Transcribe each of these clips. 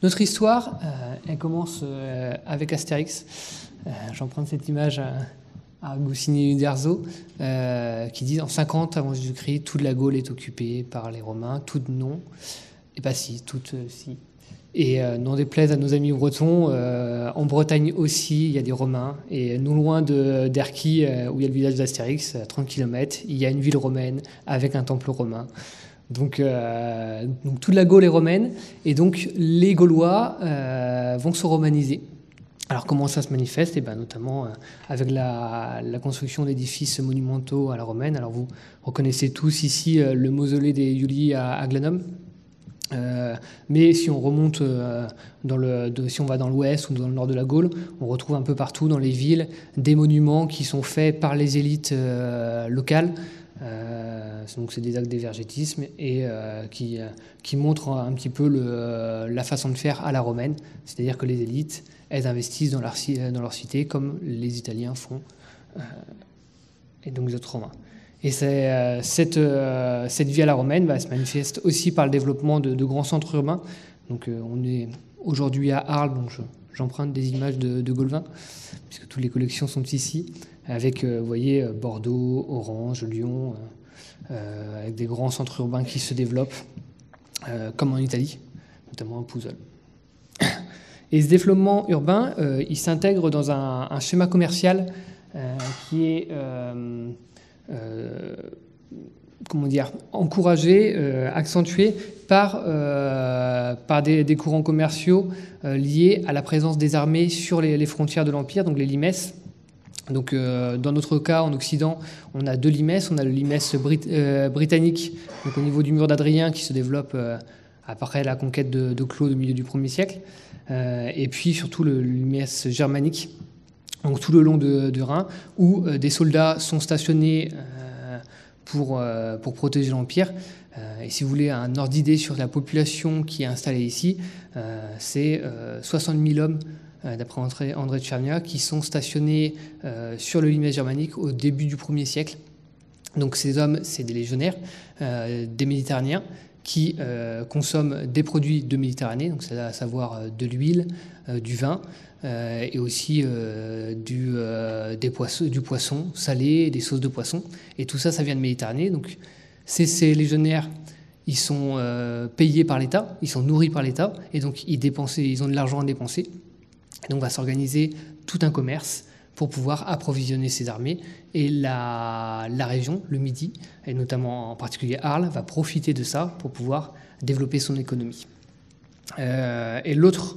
Notre histoire, elle commence avec Astérix. J'emprunte cette image à Goscinny et Uderzo, qui disent en 50 avant Jésus-Christ, toute la Gaule est occupée par les Romains, toute non, et pas si, toute si. Et n'en déplaise à nos amis bretons, en Bretagne aussi, il y a des Romains. Et non loin d'Erquy, où il y a le village d'Astérix, à 30 km, il y a une ville romaine avec un temple romain. Donc toute la Gaule est romaine, et donc les Gaulois vont se romaniser. Alors comment ça se manifeste? Notamment avec la construction d'édifices monumentaux à la romaine. Alors vous reconnaissez tous ici le mausolée des Iulii à Glanum. Mais si on remonte si on va dans l'ouest ou dans le nord de la Gaule, on retrouve un peu partout dans les villes des monuments qui sont faits par les élites locales. Donc c'est des actes d'évergétisme et qui montrent un petit peu la façon de faire à la romaine, c'est-à-dire que les élites, elles investissent dans leur cité comme les Italiens font, et donc les autres Romains. Et cette vie à la romaine se manifeste aussi par le développement de grands centres urbains. Donc on est aujourd'hui à Arles, donc j'emprunte des images de Gaulvin, puisque toutes les collections sont ici, avec, vous voyez, Bordeaux, Orange, Lyon, avec des grands centres urbains qui se développent, comme en Italie, notamment à Pouzol. Et ce développement urbain, il s'intègre dans un schéma commercial qui est encouragé, accentué par des courants commerciaux liés à la présence des armées sur les frontières de l'Empire, donc les limes. Donc, dans notre cas, en Occident, on a deux limes. On a le limes britannique, donc au niveau du mur d'Adrien, qui se développe après la conquête de Claude au milieu du 1er siècle, et puis surtout le limes germanique, donc tout le long de Rhin, où des soldats sont stationnés pour protéger l'Empire. Et si vous voulez un ordre d'idée sur la population qui est installée ici, c'est 60 000 hommes, d'après André de Chernia, qui sont stationnés sur le limes germanique au début du 1er siècle. Donc ces hommes, c'est des légionnaires, des Méditerranéens, qui consomment des produits de Méditerranée, donc c'est à savoir de l'huile, du vin, et aussi du poisson salé, des sauces de poisson. Et tout ça, ça vient de Méditerranée. Donc ces légionnaires, ils sont payés par l'État, ils sont nourris par l'État, et donc ils ont de l'argent à dépenser. Et donc va s'organiser tout un commerce pour pouvoir approvisionner ces armées. Et la région, le Midi, et notamment en particulier Arles, va profiter de ça pour pouvoir développer son économie. Et de l'autre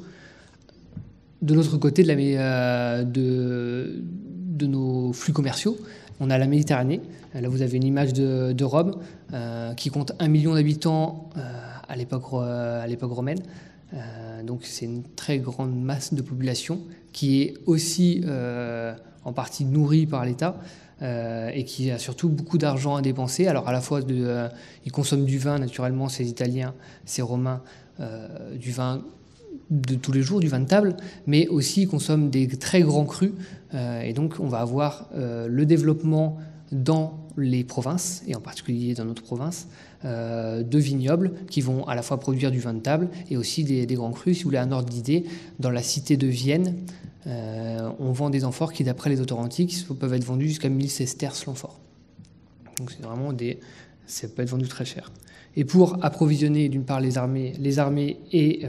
côté de nos flux commerciaux, on a la Méditerranée. Là, vous avez une image de Rome qui compte 1 million d'habitants à l'époque romaine. Donc c'est une très grande masse de population qui est aussi en partie nourrie par l'État et qui a surtout beaucoup d'argent à dépenser. Alors à la fois, ils consomment du vin naturellement, ces Italiens, ces Romains, du vin de tous les jours, du vin de table, mais aussi ils consomment des très grands crus. Et donc on va avoir le développement dans les provinces, et en particulier dans notre province, de vignobles qui vont à la fois produire du vin de table et aussi des grands crus. Si vous voulez un ordre d'idée, dans la cité de Vienne, on vend des amphores qui, d'après les auteurs antiques, peuvent être vendus jusqu'à 1000 sesterces l'amphore. Donc c'est vraiment ça peut être vendu très cher. Et pour approvisionner d'une part les armées et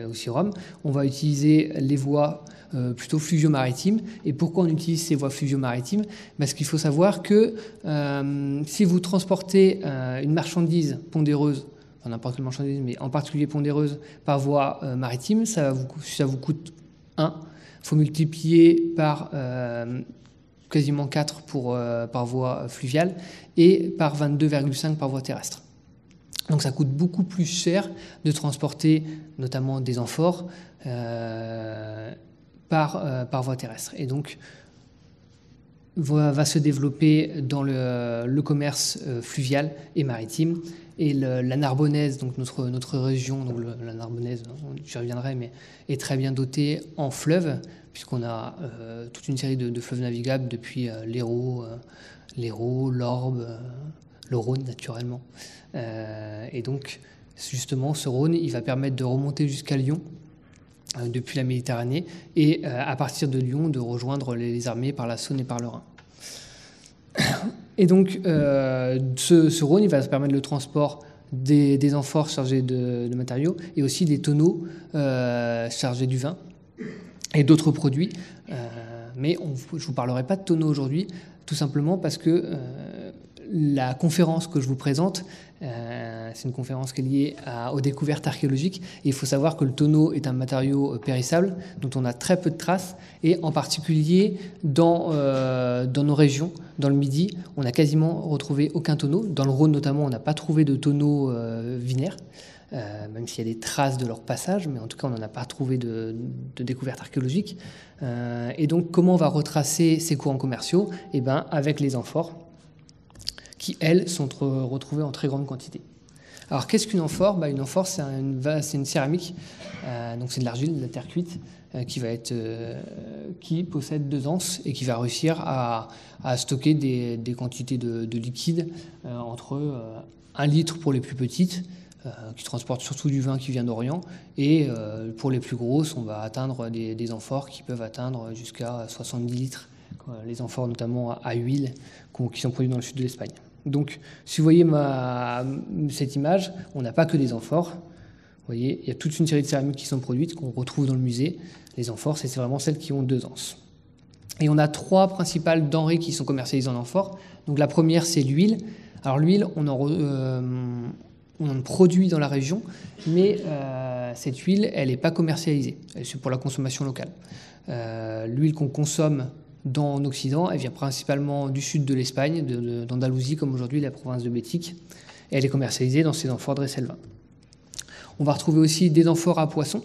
aussi Rome, on va utiliser les voies plutôt fluvio-maritimes. Et pourquoi on utilise ces voies fluvio-maritimes? Parce qu'il faut savoir que si vous transportez une marchandise pondéreuse, enfin n'importe quelle marchandise, mais en particulier pondéreuse, par voie maritime, ça vous coûte 1. Il faut multiplier par quasiment 4 par voie fluviale et par 22,5 par voie terrestre. Donc ça coûte beaucoup plus cher de transporter notamment des amphores par voie terrestre. Et donc va se développer dans le commerce fluvial et maritime. Et la Narbonnaise, donc notre région, donc la Narbonnaise, j'y reviendrai, mais est très bien dotée en fleuves, puisqu'on a toute une série de fleuves navigables depuis l'Hérault, l'Orbe, le Rhône naturellement. Et donc justement ce Rhône, il va permettre de remonter jusqu'à Lyon depuis la Méditerranée, et à partir de Lyon, de rejoindre les armées par la Saône et par le Rhin. Et donc, ce Rhône, il va permettre le transport des amphores chargées de matériaux et aussi des tonneaux chargés du vin et d'autres produits. Mais je ne vous parlerai pas de tonneaux aujourd'hui, tout simplement parce que la conférence que je vous présente, c'est une conférence qui est liée aux découvertes archéologiques. Et il faut savoir que le tonneau est un matériau périssable dont on a très peu de traces. Et en particulier dans nos régions, dans le Midi, on n'a quasiment retrouvé aucun tonneau. Dans le Rhône notamment, on n'a pas trouvé de tonneaux vinaires, même s'il y a des traces de leur passage. Mais en tout cas, on n'en a pas trouvé de découvertes archéologiques. Et donc, comment on va retracer ces courants commerciaux? Eh bien, avec les amphores, qui, elles, sont retrouvées en très grande quantité. Alors, qu'est-ce qu'une amphore? Une amphore, c'est une céramique, donc c'est de l'argile, de la terre cuite, qui possède 2 anses et qui va réussir à stocker des quantités de liquide entre 1 litre pour les plus petites, qui transportent surtout du vin qui vient d'Orient, et pour les plus grosses, on va atteindre des amphores qui peuvent atteindre jusqu'à 70 litres, les amphores notamment à huile qui sont produits dans le sud de l'Espagne. Donc, si vous voyez cette image, on n'a pas que des amphores. Vous voyez, il y a toute une série de céramiques qui sont produites, qu'on retrouve dans le musée. Les amphores, c'est vraiment celles qui ont 2 anses. Et on a 3 principales denrées qui sont commercialisées en amphores. Donc, la première, c'est l'huile. Alors, l'huile, on en produit dans la région, mais cette huile, elle n'est pas commercialisée. C'est pour la consommation locale. L'huile qu'on consomme en Occident, elle vient principalement du sud de l'Espagne, d'Andalousie, comme aujourd'hui la province de Bétique. Et elle est commercialisée dans ces amphores Dresselvin. On va retrouver aussi des amphores à poissons,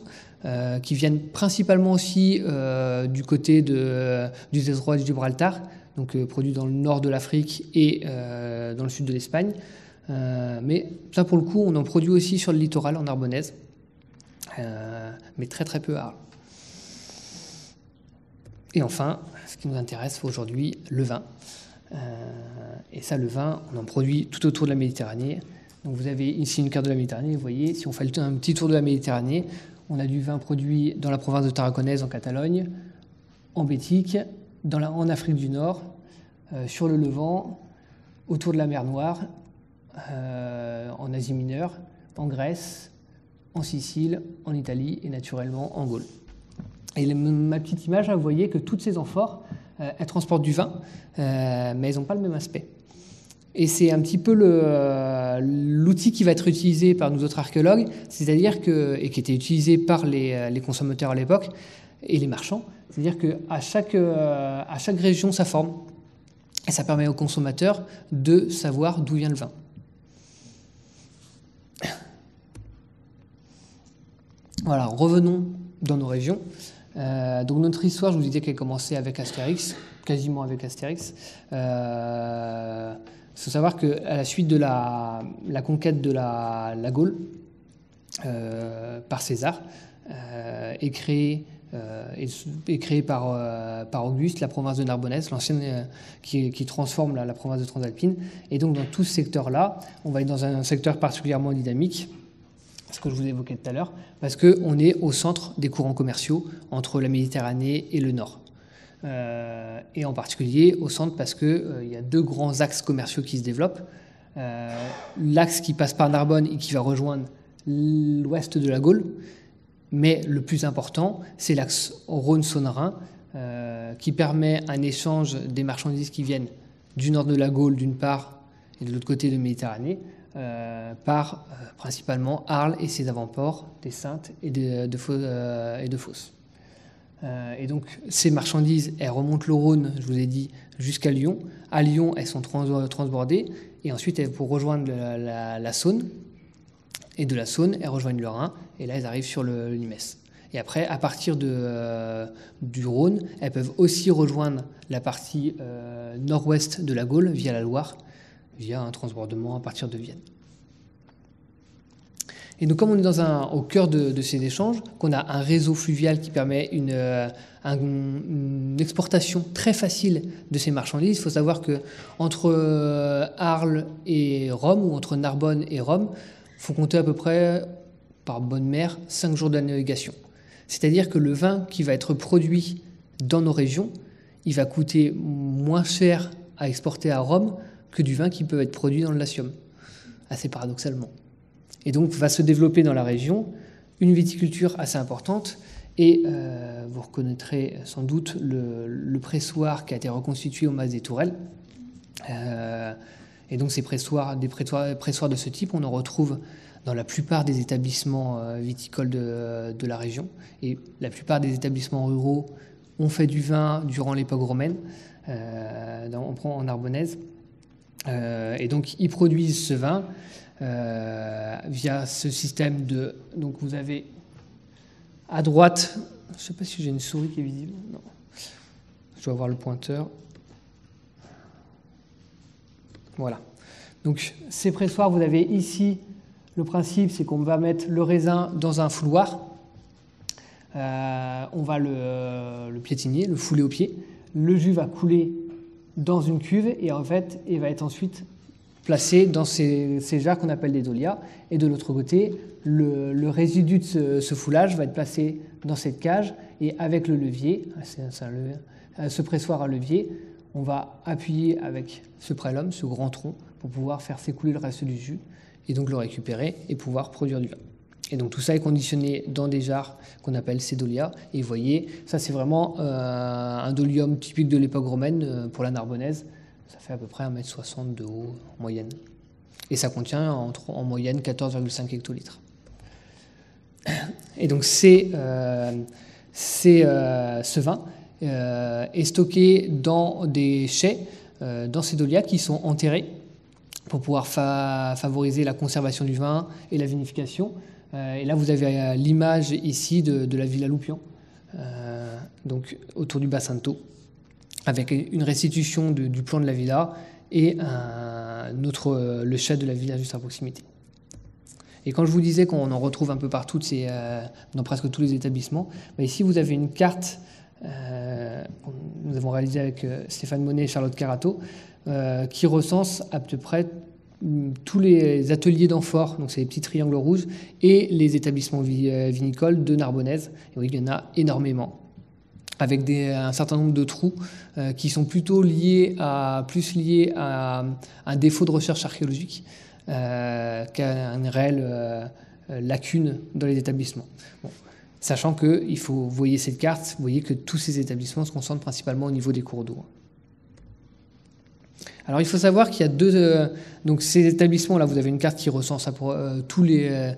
qui viennent principalement aussi du côté du détroit de Gibraltar, donc produits dans le nord de l'Afrique et dans le sud de l'Espagne. Mais ça, pour le coup, on en produit aussi sur le littoral, en Narbonnaise, mais très très peu à Arles. Et enfin, ce qui nous intéresse aujourd'hui, le vin. Et ça, le vin, on en produit tout autour de la Méditerranée. Donc vous avez ici une carte de la Méditerranée, vous voyez, si on fait un petit tour de la Méditerranée, on a du vin produit dans la province de Tarraconèse, en Catalogne, en Bétique, en Afrique du Nord, sur le Levant, autour de la mer Noire, en Asie mineure, en Grèce, en Sicile, en Italie et naturellement en Gaule. Et ma petite image, là, vous voyez que toutes ces amphores, elles transportent du vin, mais elles n'ont pas le même aspect. Et c'est un petit peu l'outil qui va être utilisé par nous autres archéologues, c'est-à-dire et qui était utilisé par les consommateurs à l'époque et les marchands, c'est-à-dire qu'à chaque région, sa forme, et ça permet aux consommateurs de savoir d'où vient le vin. Voilà, revenons dans nos régions. Donc notre histoire, je vous disais qu'elle commençait avec Astérix, quasiment avec Astérix. Il faut savoir qu'à la suite de la conquête de la Gaule par César, est créée par Auguste la province de Narbonnaise, l'ancienne qui transforme la province de Transalpine. Et donc dans tout ce secteur-là, on va être dans un secteur particulièrement dynamique, ce que je vous évoquais tout à l'heure, parce qu'on est au centre des courants commerciaux entre la Méditerranée et le Nord. Et en particulier au centre parce qu'il y a 2 grands axes commerciaux qui se développent. L'axe qui passe par Narbonne et qui va rejoindre l'ouest de la Gaule, mais le plus important, c'est l'axe Rhône-Saône-Rhin, qui permet un échange des marchandises qui viennent du nord de la Gaule d'une part et de l'autre côté de la Méditerranée, par principalement Arles et ses avant-ports, des Saintes et de Fos. Et donc ces marchandises, elles remontent le Rhône, je vous ai dit, jusqu'à Lyon. À Lyon, elles sont transbordées et ensuite pour rejoindre la Saône. Et de la Saône, elles rejoignent le Rhin et là elles arrivent sur le Limès. Et après, à partir du Rhône, elles peuvent aussi rejoindre la partie nord-ouest de la Gaule via la Loire, via un transbordement à partir de Vienne. Et donc, comme on est au cœur de ces échanges, qu'on a un réseau fluvial qui permet une exportation très facile de ces marchandises, il faut savoir qu'entre Arles et Rome, ou entre Narbonne et Rome, il faut compter à peu près, par bonne mer, 5 jours de navigation. C'est-à-dire que le vin qui va être produit dans nos régions, il va coûter moins cher à exporter à Rome que du vin qui peut être produit dans le Latium, assez paradoxalement. Et donc va se développer dans la région une viticulture assez importante. Et vous reconnaîtrez sans doute le pressoir qui a été reconstitué au Mas des Tourelles. Et donc ces pressoirs de ce type, on en retrouve dans la plupart des établissements viticoles de la région. Et la plupart des établissements ruraux ont fait du vin durant l'époque romaine, en Narbonnaise. Et donc ils produisent ce vin via ce système de... Donc vous avez à droite, je ne sais pas si j'ai une souris qui est visible, non. Je dois avoir le pointeur. Voilà. Donc ces pressoirs, vous avez ici, le principe, c'est qu'on va mettre le raisin dans un fouloir. On va le piétiner, le fouler au pied. Le jus va couler dans une cuve et en fait, il va être ensuite placé dans ces jarres qu'on appelle des dolias. Et de l'autre côté, le résidu de ce foulage va être placé dans cette cage et avec le levier, ce pressoir à levier, on va appuyer avec ce prélum, ce grand tronc, pour pouvoir faire s'écouler le reste du jus et donc le récupérer et pouvoir produire du vin. Et donc tout ça est conditionné dans des jarres qu'on appelle ces dolias. Et vous voyez, ça c'est vraiment un dolium typique de l'époque romaine pour la Narbonnaise. Ça fait à peu près 1,60 m de haut en moyenne. Et ça contient en moyenne 14,5 hectolitres. Et donc ce vin est stocké dans des chais, dans ces dolias qui sont enterrés pour pouvoir favoriser la conservation du vin et la vinification. Et là, vous avez l'image ici de la Villa Loupian, donc autour du bassin de Thau, avec une restitution du plan de la villa et le chai de la villa juste à proximité. Et quand je vous disais qu'on en retrouve un peu partout dans presque tous les établissements, ici vous avez une carte nous avons réalisée avec Stéphane Monet et Charlotte Carato, qui recense à peu près tous les ateliers d'amphore, donc c'est les petits triangles rouges, et les établissements vinicoles de Narbonnaise. Et oui, il y en a énormément, avec un certain nombre de trous qui sont plutôt liés à un défaut de recherche archéologique qu'à une réelle lacune dans les établissements. Bon. Sachant que, vous voyez cette carte, vous voyez que tous ces établissements se concentrent principalement au niveau des cours d'eau. Alors il faut savoir qu'il y a donc ces établissements-là, vous avez une carte qui recense tous les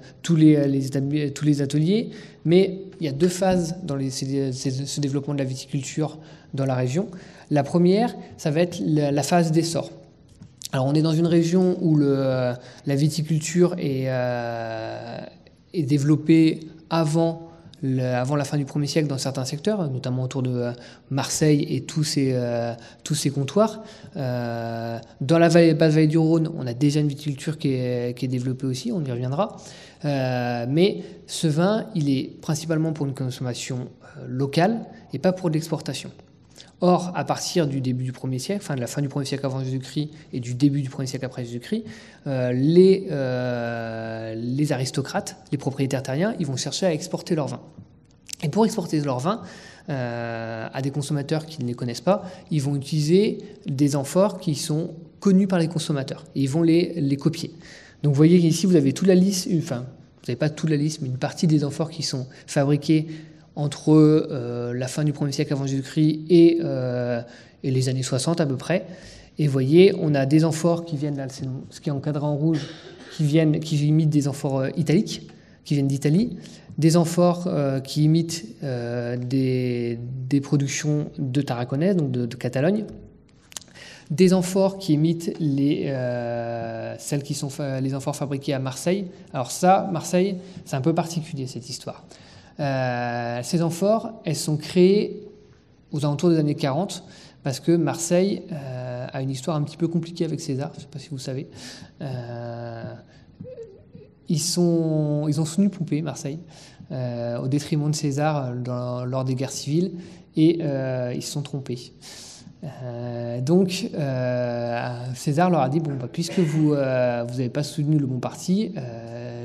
ateliers, mais il y a deux phases dans ce développement de la viticulture dans la région. La première, ça va être la phase d'essor. Alors on est dans une région où la viticulture est développée avant la fin du 1er siècle dans certains secteurs, notamment autour de Marseille et tous ces comptoirs. Dans la basse vallée du Rhône, on a déjà une viticulture qui est développée aussi, on y reviendra. Mais ce vin, il est principalement pour une consommation locale et pas pour l'exportation. Or, à partir du début du 1er siècle, de la fin du 1er siècle avant Jésus-Christ et du début du 1er siècle après Jésus-Christ, les aristocrates, les propriétaires terriens, ils vont chercher à exporter leur vin. Et pour exporter leur vin à des consommateurs qui ne les connaissent pas, ils vont utiliser des amphores qui sont connus par les consommateurs. Et ils vont les copier. Donc vous voyez ici, vous avez toute la liste, vous n'avez pas toute la liste, mais une partie des amphores qui sont fabriqués entre la fin du 1er siècle avant Jésus-Christ et les années 60 à peu près. Et vous voyez, on a des amphores qui viennent, là, ce qui est encadré en rouge, qui imitent des amphores italiques, qui viennent d'Italie, des amphores qui imitent des productions de Tarraconais, donc de Catalogne, des amphores qui imitent celles qui sont les amphores fabriquées à Marseille. Alors ça, Marseille, c'est un peu particulier cette histoire. Ces amphores, elles sont créées aux alentours des années 40 parce que Marseille a une histoire un petit peu compliquée avec César, je ne sais pas si vous savez. Ils ont soutenu Pompée, Marseille, au détriment de César lors des guerres civiles, et ils se sont trompés. Donc César leur a dit puisque vous n'avez pas soutenu le bon parti,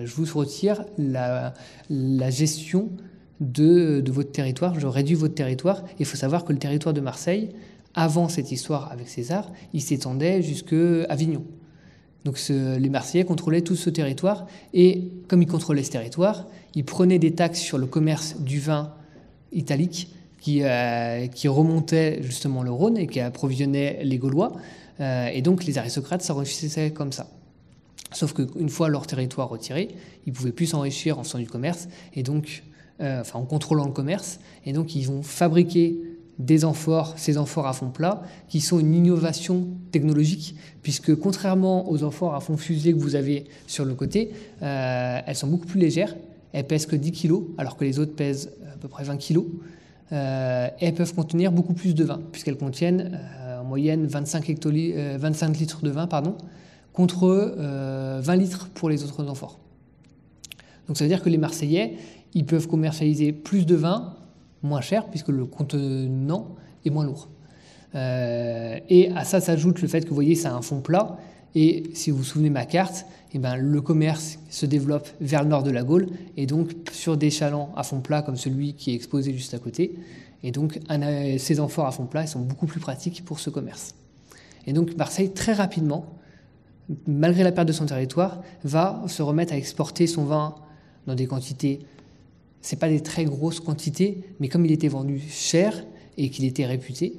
je vous retire la gestion de votre territoire, je réduis votre territoire. Il faut savoir que le territoire de Marseille, avant cette histoire avec César, il s'étendait jusqu'à Avignon. Donc les Marseillais contrôlaient tout ce territoire, et comme ils contrôlaient ce territoire, ils prenaient des taxes sur le commerce du vin italique qui remontait justement le Rhône et qui approvisionnait les Gaulois, et donc les aristocrates s'enrichissaient comme ça. Sauf qu'une fois leur territoire retiré, ils ne pouvaient plus s'enrichir en faisant du commerce, et donc, en contrôlant le commerce, et donc ils vont fabriquer des amphores, ces amphores à fond plat, qui sont une innovation technologique, puisque contrairement aux amphores à fond fusé que vous avez sur le côté, elles sont beaucoup plus légères, elles pèsent que 10 kg, alors que les autres pèsent à peu près 20 kg, et elles peuvent contenir beaucoup plus de vin, puisqu'elles contiennent en moyenne 25 litres de vin, contre 20 litres pour les autres amphores. Donc ça veut dire que les Marseillais, ils peuvent commercialiser plus de vin, moins cher, puisque le contenant est moins lourd. Et à ça s'ajoute le fait que vous voyez, c'est un fond plat, et si vous vous souvenez de ma carte, le commerce se développe vers le nord de la Gaule, et donc sur des chalands à fond plat comme celui qui est exposé juste à côté. Et donc ces amphores à fond plat, ils sont beaucoup plus pratiques pour ce commerce. Et donc Marseille, très rapidement, malgré la perte de son territoire, va se remettre à exporter son vin dans des quantités, c'est pas des très grosses quantités, mais comme il était vendu cher et qu'il était réputé,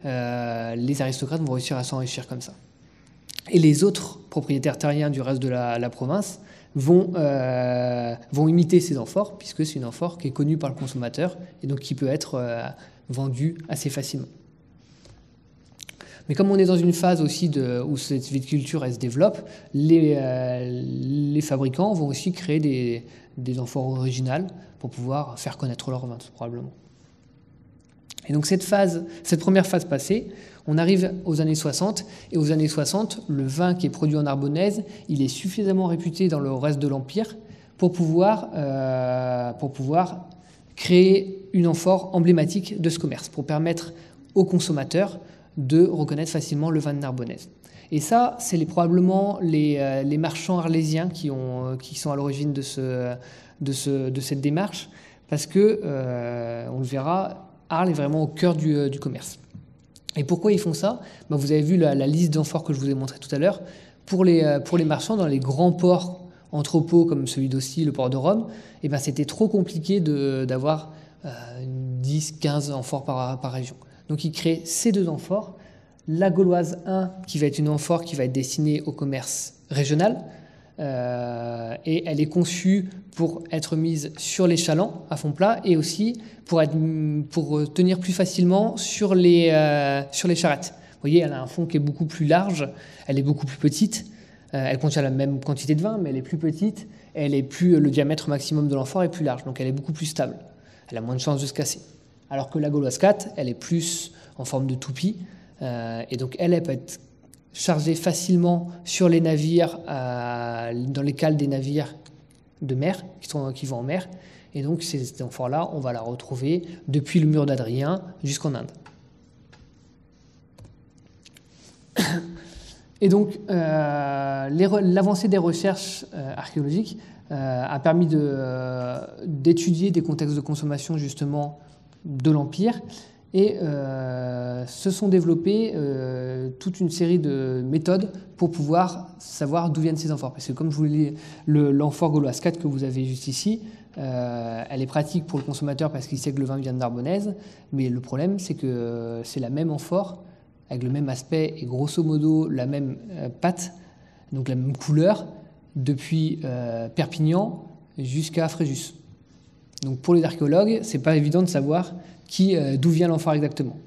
les aristocrates vont réussir à s'enrichir comme ça. Et les autres propriétaires terriens du reste de la province vont imiter ces amphores, puisque c'est une amphore qui est connue par le consommateur et donc qui peut être vendue assez facilement. Mais comme on est dans une phase aussi où cette viticulture elle se développe, les fabricants vont aussi créer des amphores originales pour pouvoir faire connaître leur vin, probablement. Et donc cette première phase passée, on arrive aux années 60, et aux années 60, le vin qui est produit en Narbonnaise, il est suffisamment réputé dans le reste de l'Empire pour pouvoir créer une amphore emblématique de ce commerce, pour permettre aux consommateurs de reconnaître facilement le vin de Narbonnaise. Et ça, c'est probablement les marchands arlésiens qui sont à l'origine de cette démarche, parce que, on le verra, Arles est vraiment au cœur du commerce. Et pourquoi ils font ça ? Vous avez vu la liste d'amphores que je vous ai montré tout à l'heure. Pour les marchands, dans les grands ports entrepôts comme celui d'Osty, le port de Rome, c'était trop compliqué d'avoir 10-15 amphores par région. Donc ils créent ces deux amphores. La Gauloise 1, qui va être une amphore qui va être destinée au commerce régional, et elle est conçue pour être mise sur les chalands à fond plat, et aussi pour tenir plus facilement sur les charrettes. Vous voyez, elle a un fond qui est beaucoup plus large, elle est beaucoup plus petite, elle contient la même quantité de vin, mais elle est plus petite, le diamètre maximum de l'amphore est plus large, donc elle est beaucoup plus stable. Elle a moins de chances de se casser. Alors que la Gauloise 4, elle est plus en forme de toupie, et donc elle peut être chargée facilement sur les navires, dans les cales des navires de mer qui vont en mer. Et donc cette amphore-là, on va la retrouver depuis le mur d'Adrien jusqu'en Inde. Et donc l'avancée des recherches archéologiques a permis d'étudier des contextes de consommation justement de l'Empire, et se sont développées toute une série de méthodes pour pouvoir savoir d'où viennent ces amphores. Parce que comme je vous l'ai dit, l'amphore gauloise 4 que vous avez juste ici, elle est pratique pour le consommateur parce qu'il sait que le vin vient de Narbonnaise, mais le problème c'est que c'est la même amphore, avec le même aspect et grosso modo la même pâte, donc la même couleur, depuis Perpignan jusqu'à Fréjus. Donc pour les archéologues, c'est pas évident de savoir d'où vient l'amphore exactement.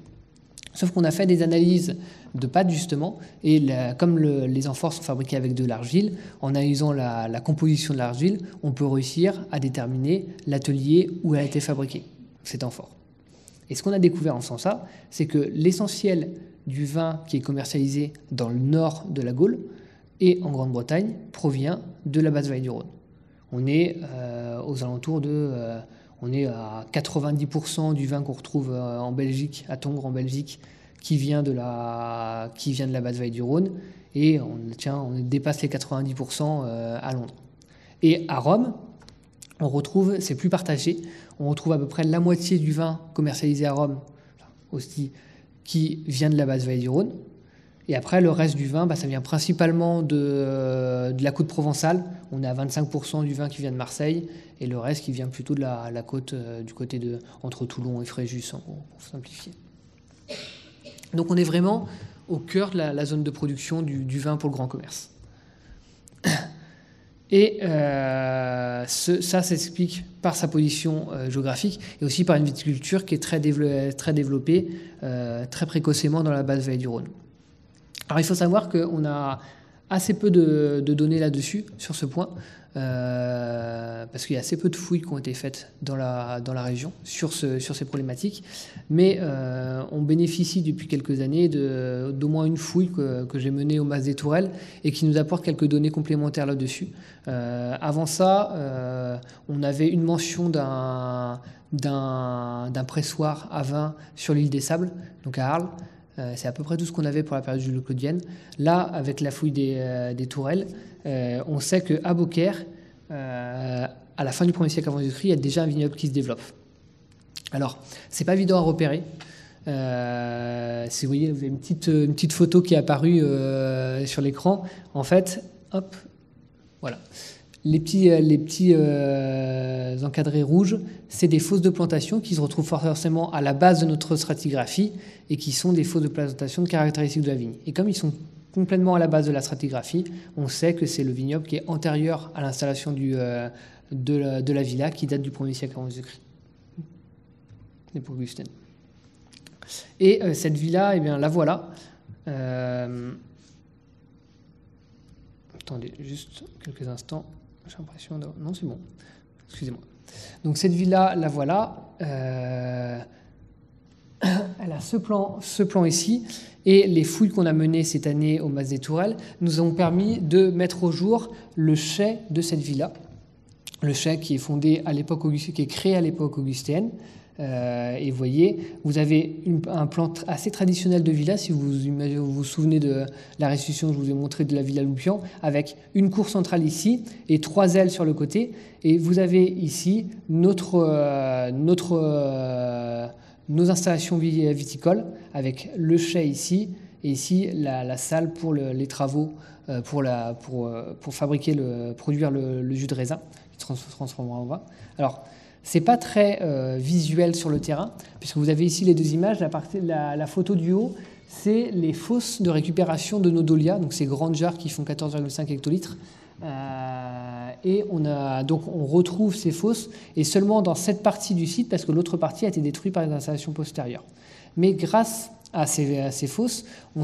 Sauf qu'on a fait des analyses de pâte justement, et comme les amphores sont fabriqués avec de l'argile, en analysant la composition de l'argile, on peut réussir à déterminer l'atelier où elle a été fabriquée, cette amphore. Et ce qu'on a découvert en faisant ça, c'est que l'essentiel du vin qui est commercialisé dans le nord de la Gaule et en Grande-Bretagne provient de la basse vallée du Rhône. On est aux alentours on est à 90% du vin qu'on retrouve en Belgique, à Tongres en Belgique, qui vient de la basse vallée du Rhône, et on dépasse les 90% à Londres. Et à Rome, on retrouve, c'est plus partagé, on retrouve à peu près la moitié du vin commercialisé à Rome, aussi, qui vient de la basse vallée du Rhône. Et après, le reste du vin, ça vient principalement de la côte provençale. On est à 25% du vin qui vient de Marseille, et le reste qui vient plutôt de la côte, du côté entre Toulon et Fréjus, pour simplifier. Donc on est vraiment au cœur de la zone de production du vin pour le grand commerce. Et ça s'explique par sa position géographique et aussi par une viticulture qui est très développée, très précocement dans la basse vallée du Rhône. Alors il faut savoir qu'on a assez peu de données là-dessus, sur ce point, parce qu'il y a assez peu de fouilles qui ont été faites dans la région sur ces problématiques, mais on bénéficie depuis quelques années d'au moins une fouille que j'ai menée au Mas des Tourelles et qui nous apporte quelques données complémentaires là-dessus. Avant ça, on avait une mention d'un pressoir à vin sur l'île des Sables, donc à Arles. C'est à peu près tout ce qu'on avait pour la période julo-claudienne. Là, avec la fouille des Tourelles, on sait qu'à Beaucaire, à la fin du 1er siècle avant Jésus-Christ, il y a déjà un vignoble qui se développe. Alors, c'est pas évident à repérer. Si vous voyez, vous avez une petite photo qui est apparue sur l'écran. En fait, hop, voilà. Les petits encadrés rouges, c'est des fosses de plantation qui se retrouvent forcément à la base de notre stratigraphie et qui sont des fosses de plantation de caractéristiques de la vigne. Et comme ils sont complètement à la base de la stratigraphie, on sait que c'est le vignoble qui est antérieur à l'installation de la villa qui date du 1er siècle avant Jésus-Christ, l'époque augustaine. Et cette villa, eh bien, la voilà. Attendez juste quelques instants. J'ai l'impression de... Non, c'est bon. Excusez-moi. Donc cette villa, la voilà. Elle a ce plan ici. Et les fouilles qu'on a menées cette année au Mas des Tourelles nous ont permis de mettre au jour le chai de cette villa. Le chai qui est fondé à l'époque augustéenne, qui est créé à l'époque augustéenne. Et vous voyez, vous avez un plan assez traditionnel de villa, si vous vous souvenez de la restitution que je vous ai montrée de la villa Loupian, avec une cour centrale ici et 3 ailes sur le côté. Et vous avez ici nos installations viticoles, avec le chai ici, et ici la salle pour les travaux, pour produire le jus de raisin, qui se transformera en vin. Alors, c'est pas très visuel sur le terrain, puisque vous avez ici les deux images. La photo du haut, c'est les fosses de récupération de nos dolias, donc ces grandes jarres qui font 14,5 hectolitres. Et on retrouve ces fosses, et seulement dans cette partie du site, parce que l'autre partie a été détruite par les installations postérieures. Mais grâce à ces fosses, on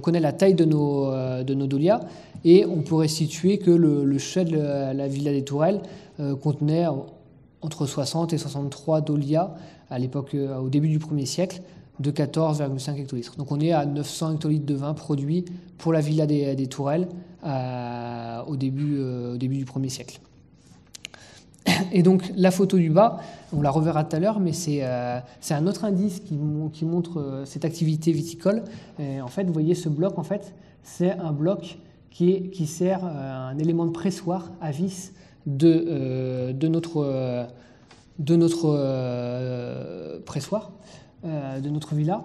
connaît la taille de nos dolias, et on peut restituer que le chai de la villa des Tourelles contenait entre 60 et 63 dolias à l'époque, au début du 1er siècle, de 14,5 hectolitres. Donc on est à 900 hectolitres de vin produit pour la villa des Tourelles au début du 1er siècle. Et donc la photo du bas, on la reverra tout à l'heure, mais c'est un autre indice qui montre cette activité viticole. Et en fait, vous voyez ce bloc, en fait, c'est un bloc qui sert un élément de pressoir à vis de notre pressoir, de notre villa.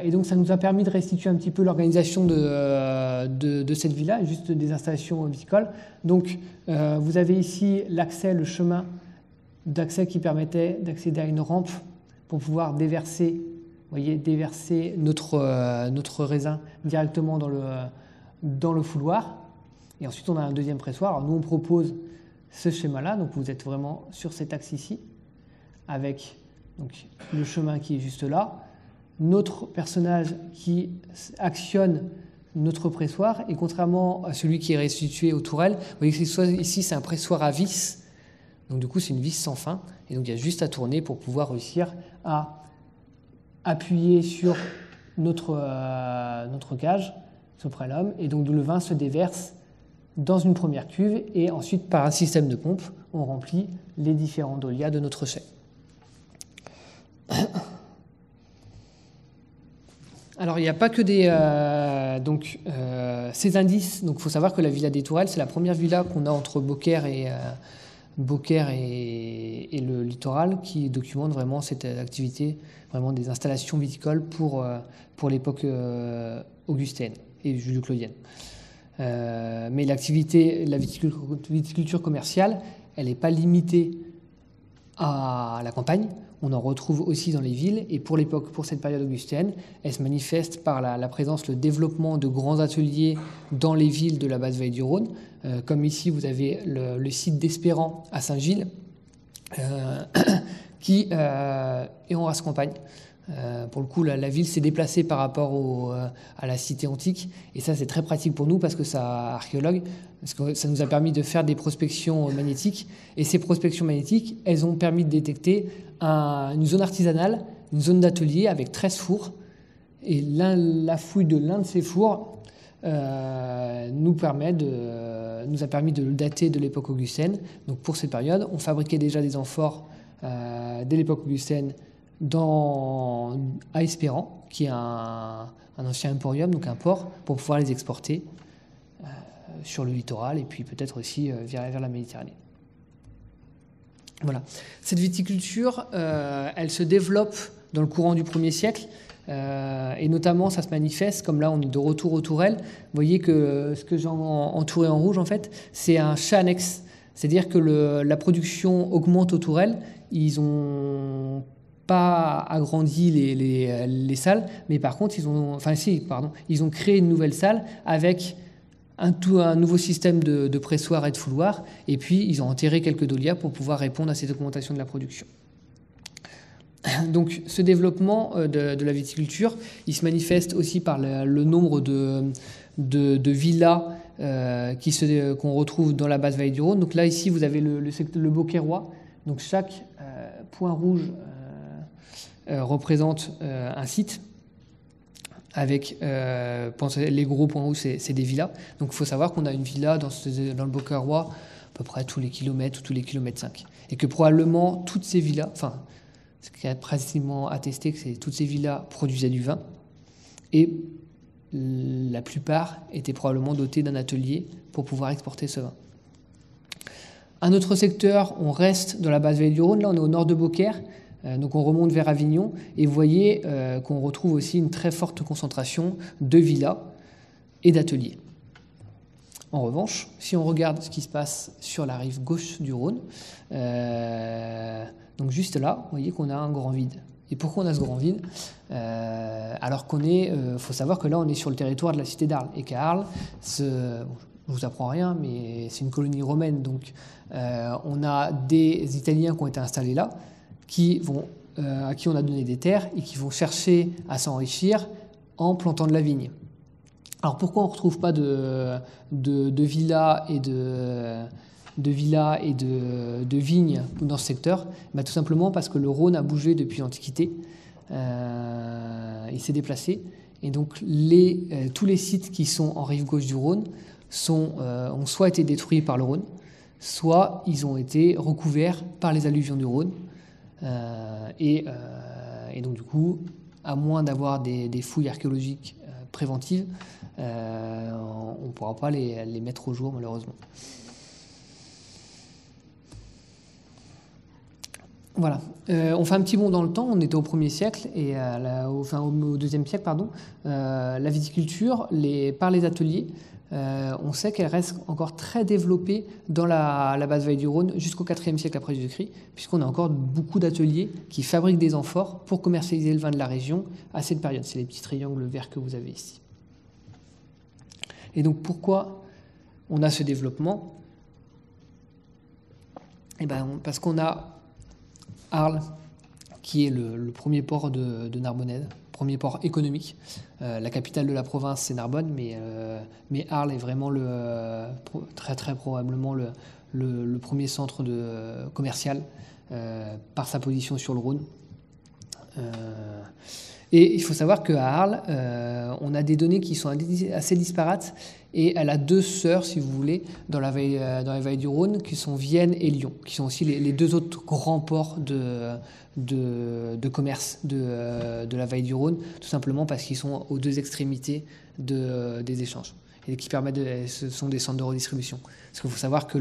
Et donc ça nous a permis de restituer un petit peu l'organisation de cette villa, juste des installations viticoles. Donc vous avez ici l'accès, le chemin d'accès qui permettait d'accéder à une rampe pour pouvoir déverser notre raisin directement dans le fouloir. Et ensuite on a un deuxième pressoir. Alors nous on propose ce schéma-là, donc vous êtes vraiment sur cet axe ici, avec donc, le chemin qui est juste là, notre personnage qui actionne notre pressoir, et contrairement à celui qui est restitué aux Tourelles, vous voyez que ici c'est un pressoir à vis, donc du coup c'est une vis sans fin, et donc il y a juste à tourner pour pouvoir réussir à appuyer sur notre cage, ce prélum, et donc le vin se déverse dans une première cuve, et ensuite par un système de pompe, on remplit les différents dolias de notre chai. Alors il n'y a pas que ces indices. Donc il faut savoir que la villa des Tourelles, c'est la première villa qu'on a entre Beaucaire Beaucaire et le littoral, qui documentent vraiment cette activité, vraiment des installations viticoles pour l'époque augustéenne et julio-claudienne. Mais la viticulture commerciale, elle n'est pas limitée à la campagne. On en retrouve aussi dans les villes, et pour cette période augustéenne, elle se manifeste par la présence, le développement de grands ateliers dans les villes de la basse vallée du Rhône. Comme ici, vous avez le site d'Espérant à Saint-Gilles, qui est en race campagne. Pour le coup, la ville s'est déplacée par rapport à la cité antique, et ça c'est très pratique pour nous parce que archéologues, parce que ça nous a permis de faire des prospections magnétiques, et ces prospections magnétiques, elles ont permis de détecter une zone artisanale, une zone d'atelier avec 13 fours, et la fouille de l'un de ces fours nous a permis de le dater de l'époque augustaine. Donc pour cette période, on fabriquait déjà des amphores dès l'époque augustaine à Espérant, qui est un ancien emporium, donc un port, pour pouvoir les exporter sur le littoral et puis peut-être aussi vers la Méditerranée. Voilà. Cette viticulture, elle se développe dans le courant du 1er siècle, et notamment ça se manifeste, comme là on est de retour aux tourelles. Vous voyez que ce que j'ai entouré en rouge, en fait, c'est un chat annexe. C'est-à-dire que la production augmente aux tourelles. Ils ont pas agrandi les salles, mais par contre ils ont créé une nouvelle salle avec un nouveau système de pressoir et de fouloir, et puis ils ont enterré quelques dahlias pour pouvoir répondre à cette augmentation de la production. Donc ce développement de la viticulture, il se manifeste aussi par le nombre de villas qu'on retrouve dans la basse vallée du Rhône. Donc là ici vous avez le Beaucairois, donc chaque point rouge représente un site, avec les gros points rouges, c'est des villas. Donc il faut savoir qu'on a une villa dans le Beaucairois à peu près tous les kilomètres ou tous les kilomètres 5. Et que probablement toutes ces villas, enfin, ce qui est pratiquement attesté, que toutes ces villas produisaient du vin. Et la plupart étaient probablement dotés d'un atelier pour pouvoir exporter ce vin. Un autre secteur, on reste dans la basse vallée du Rhône, là on est au nord de Beaucaire. Donc on remonte vers Avignon, et vous voyez qu'on retrouve aussi une très forte concentration de villas et d'ateliers. En revanche, si on regarde ce qui se passe sur la rive gauche du Rhône, donc juste là, vous voyez qu'on a un grand vide. Et pourquoi on a ce grand vide alors qu'on faut savoir que là on est sur le territoire de la cité d'Arles, et qu'à Arles, je ne vous apprends rien, mais c'est une colonie romaine, donc on a des Italiens qui ont été installés là, à qui on a donné des terres et qui vont chercher à s'enrichir en plantant de la vigne. Alors pourquoi on ne retrouve pas de villas et de vignes dans ce secteur ? Tout simplement parce que le Rhône a bougé depuis l'Antiquité, il s'est déplacé, et donc tous les sites qui sont en rive gauche du Rhône ont soit été détruits par le Rhône, soit ils ont été recouverts par les alluvions du Rhône. Et donc du coup, à moins d'avoir des fouilles archéologiques préventives, on ne pourra pas les mettre au jour malheureusement. Voilà, on fait un petit bond dans le temps, on était au 1er siècle, et au 2e siècle, pardon. La viticulture, par les ateliers, on sait qu'elle reste encore très développée dans la basse vallée du Rhône jusqu'au 4e siècle après Jésus-Christ, puisqu'on a encore beaucoup d'ateliers qui fabriquent des amphores pour commercialiser le vin de la région à cette période. C'est les petits triangles verts que vous avez ici. Et donc pourquoi on a ce développement ? Parce qu'on a Arles, qui est le premier port de Narbonnaise, premier port économique. La capitale de la province, c'est Narbonne, mais Arles est vraiment très très probablement le premier centre commercial par sa position sur le Rhône. Et il faut savoir qu'à Arles, on a des données qui sont assez disparates, et elle a 2 sœurs, si vous voulez, dans la vallée du Rhône, qui sont Vienne et Lyon, qui sont aussi les 2 autres grands ports de commerce de la vallée du Rhône, tout simplement parce qu'ils sont aux 2 extrémités des échanges. et qui ce sont des centres de redistribution. Parce qu'il faut savoir que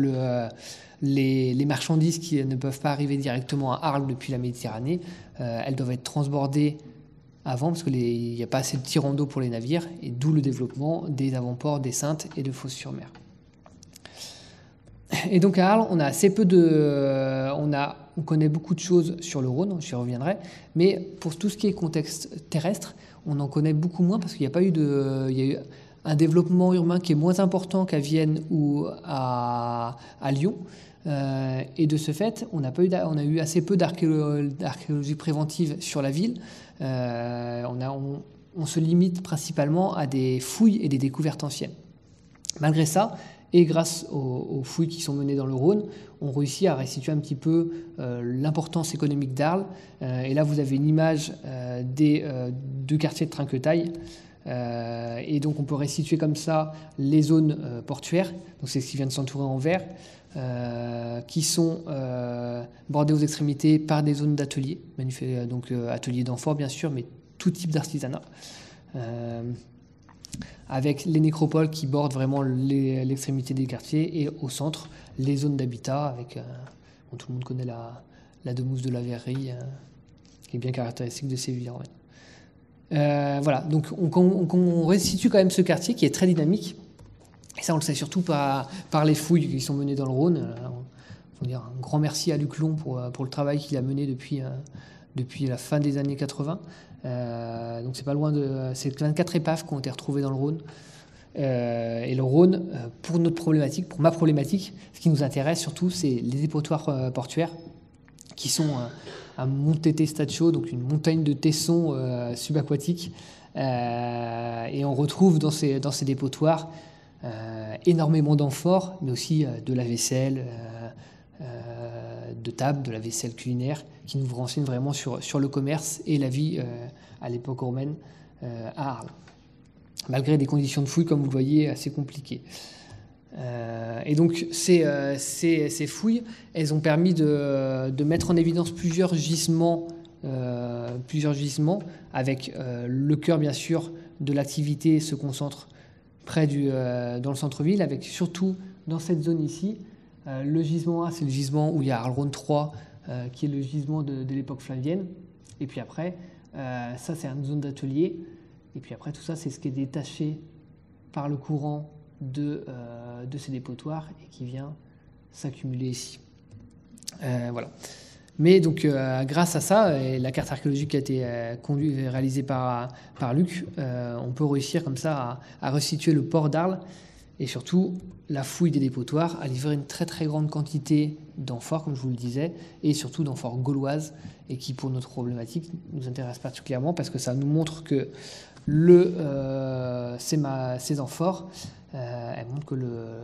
les marchandises qui ne peuvent pas arriver directement à Arles depuis la Méditerranée, elles doivent être transbordées avant parce qu'il n'y a pas assez de tirants d'eau pour les navires, et d'où le développement des avant-ports, des Saintes et de Fos-sur-Mer. Et donc à Arles, on a assez peu on connaît beaucoup de choses sur le Rhône, j'y reviendrai, mais pour tout ce qui est contexte terrestre, on en connaît beaucoup moins parce qu'il n'y a pas eu il y a eu un développement urbain qui est moins important qu'à Vienne ou à Lyon. Et de ce fait, on a eu assez peu d'archéologie préventive sur la ville. On se limite principalement à des fouilles et des découvertes anciennes. Malgré ça, et grâce aux fouilles qui sont menées dans le Rhône, on réussit à restituer un petit peu l'importance économique d'Arles. Et là, vous avez une image des deux quartiers de Trinquetaille. Et donc, on peut restituer comme ça les zones portuaires. Donc, c'est ce qui vient de s'entourer en vert, qui sont bordées aux extrémités par des zones d'ateliers. Donc, ateliers d'amphores, bien sûr, mais tout type d'artisanat. Avec les nécropoles qui bordent vraiment l'extrémité des quartiers, et au centre, les zones d'habitat, avec, tout le monde connaît la demousse de la Verrerie, qui est bien caractéristique de Séville. Voilà, donc on restitue quand même ce quartier qui est très dynamique, et ça on le sait surtout par les fouilles qui sont menées dans le Rhône. Faut dire un grand merci à Luc Long pour le travail qu'il a mené depuis la fin des années 80. Donc c'est pas loin c'est 24 épaves qui ont été retrouvées dans le Rhône. Et le Rhône, pour ma problématique, ce qui nous intéresse surtout, c'est les dépotoirs portuaires, qui sont un Monte Testaccio, donc une montagne de tessons subaquatiques. Et on retrouve dans ces dépotoirs énormément d'amphores, mais aussi de la vaisselle, de table, de la vaisselle culinaire, qui nous renseigne vraiment sur le commerce et la vie à l'époque romaine à Arles, malgré des conditions de fouilles, comme vous le voyez, assez compliquées. Et donc ces fouilles, elles ont permis de mettre en évidence plusieurs gisements, avec le cœur bien sûr de l'activité se concentre dans le centre-ville, avec surtout dans cette zone ici. Le gisement A, c'est le gisement où il y a Arles-Rhône 3, qui est le gisement de l'époque flavienne. Et puis après, ça c'est une zone d'atelier. Et puis après, tout ça, c'est ce qui est détaché par le courant de ces dépotoirs et qui vient s'accumuler ici. Voilà. Mais donc, grâce à ça, et la carte archéologique qui a été réalisée par Luc, on peut réussir comme ça à restituer le port d'Arles. Et surtout, la fouille des dépotoirs a livré une très très grande quantité d'amphores, comme je vous le disais, et surtout d'amphores gauloises, et qui, pour notre problématique, nous intéresse particulièrement parce que ça nous montre que ces amphores, elles montrent que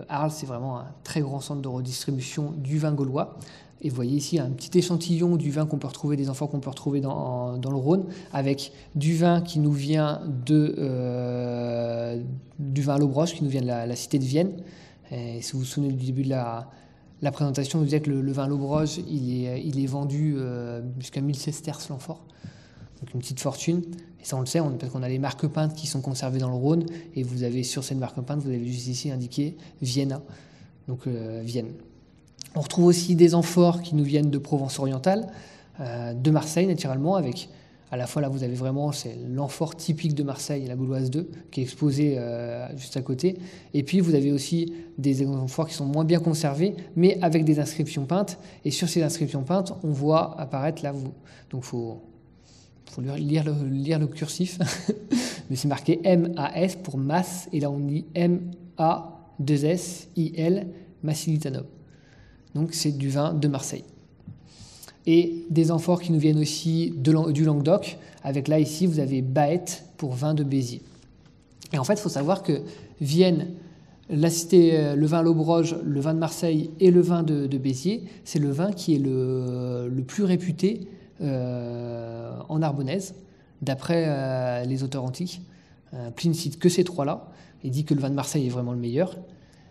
Arles, c'est vraiment un très grand centre de redistribution du vin gaulois. Et vous voyez ici un petit échantillon du vin qu'on peut retrouver, des amphores qu'on peut retrouver dans le Rhône, avec du vin qui nous vient du vin à l'Aubroche, qui nous vient de la cité de Vienne. Et si vous vous souvenez du début de la présentation, je vous disais que le vin à l'Aubroche, il est vendu jusqu'à 1000 sesterces l'amphore, donc une petite fortune. Et ça, on le sait, parce qu'on a les marques peintes qui sont conservées dans le Rhône, et vous avez sur cette marque peinte, vous avez juste ici indiqué Vienna, donc Vienne. On retrouve aussi des amphores qui nous viennent de Provence orientale, de Marseille naturellement, avec à la fois là vous avez vraiment c'est l'amphore typique de Marseille, la Gauloise 2, qui est exposée juste à côté. Et puis vous avez aussi des amphores qui sont moins bien conservés, mais avec des inscriptions peintes. Et sur ces inscriptions peintes, on voit apparaître là, donc faut lire le cursif, mais c'est marqué MAS pour Mas, et là on dit MA2SIL Massilitanum. Donc c'est du vin de Marseille. Et des amphores qui nous viennent aussi du Languedoc, avec là ici vous avez Baette pour vin de Béziers. Et en fait il faut savoir que Vienne, la cité, le vin à l'Aubroge, le vin de Marseille et le vin de Béziers, c'est le vin qui est le plus réputé en Narbonnaise, d'après les auteurs antiques. Pline cite que ces trois-là, et dit que le vin de Marseille est vraiment le meilleur.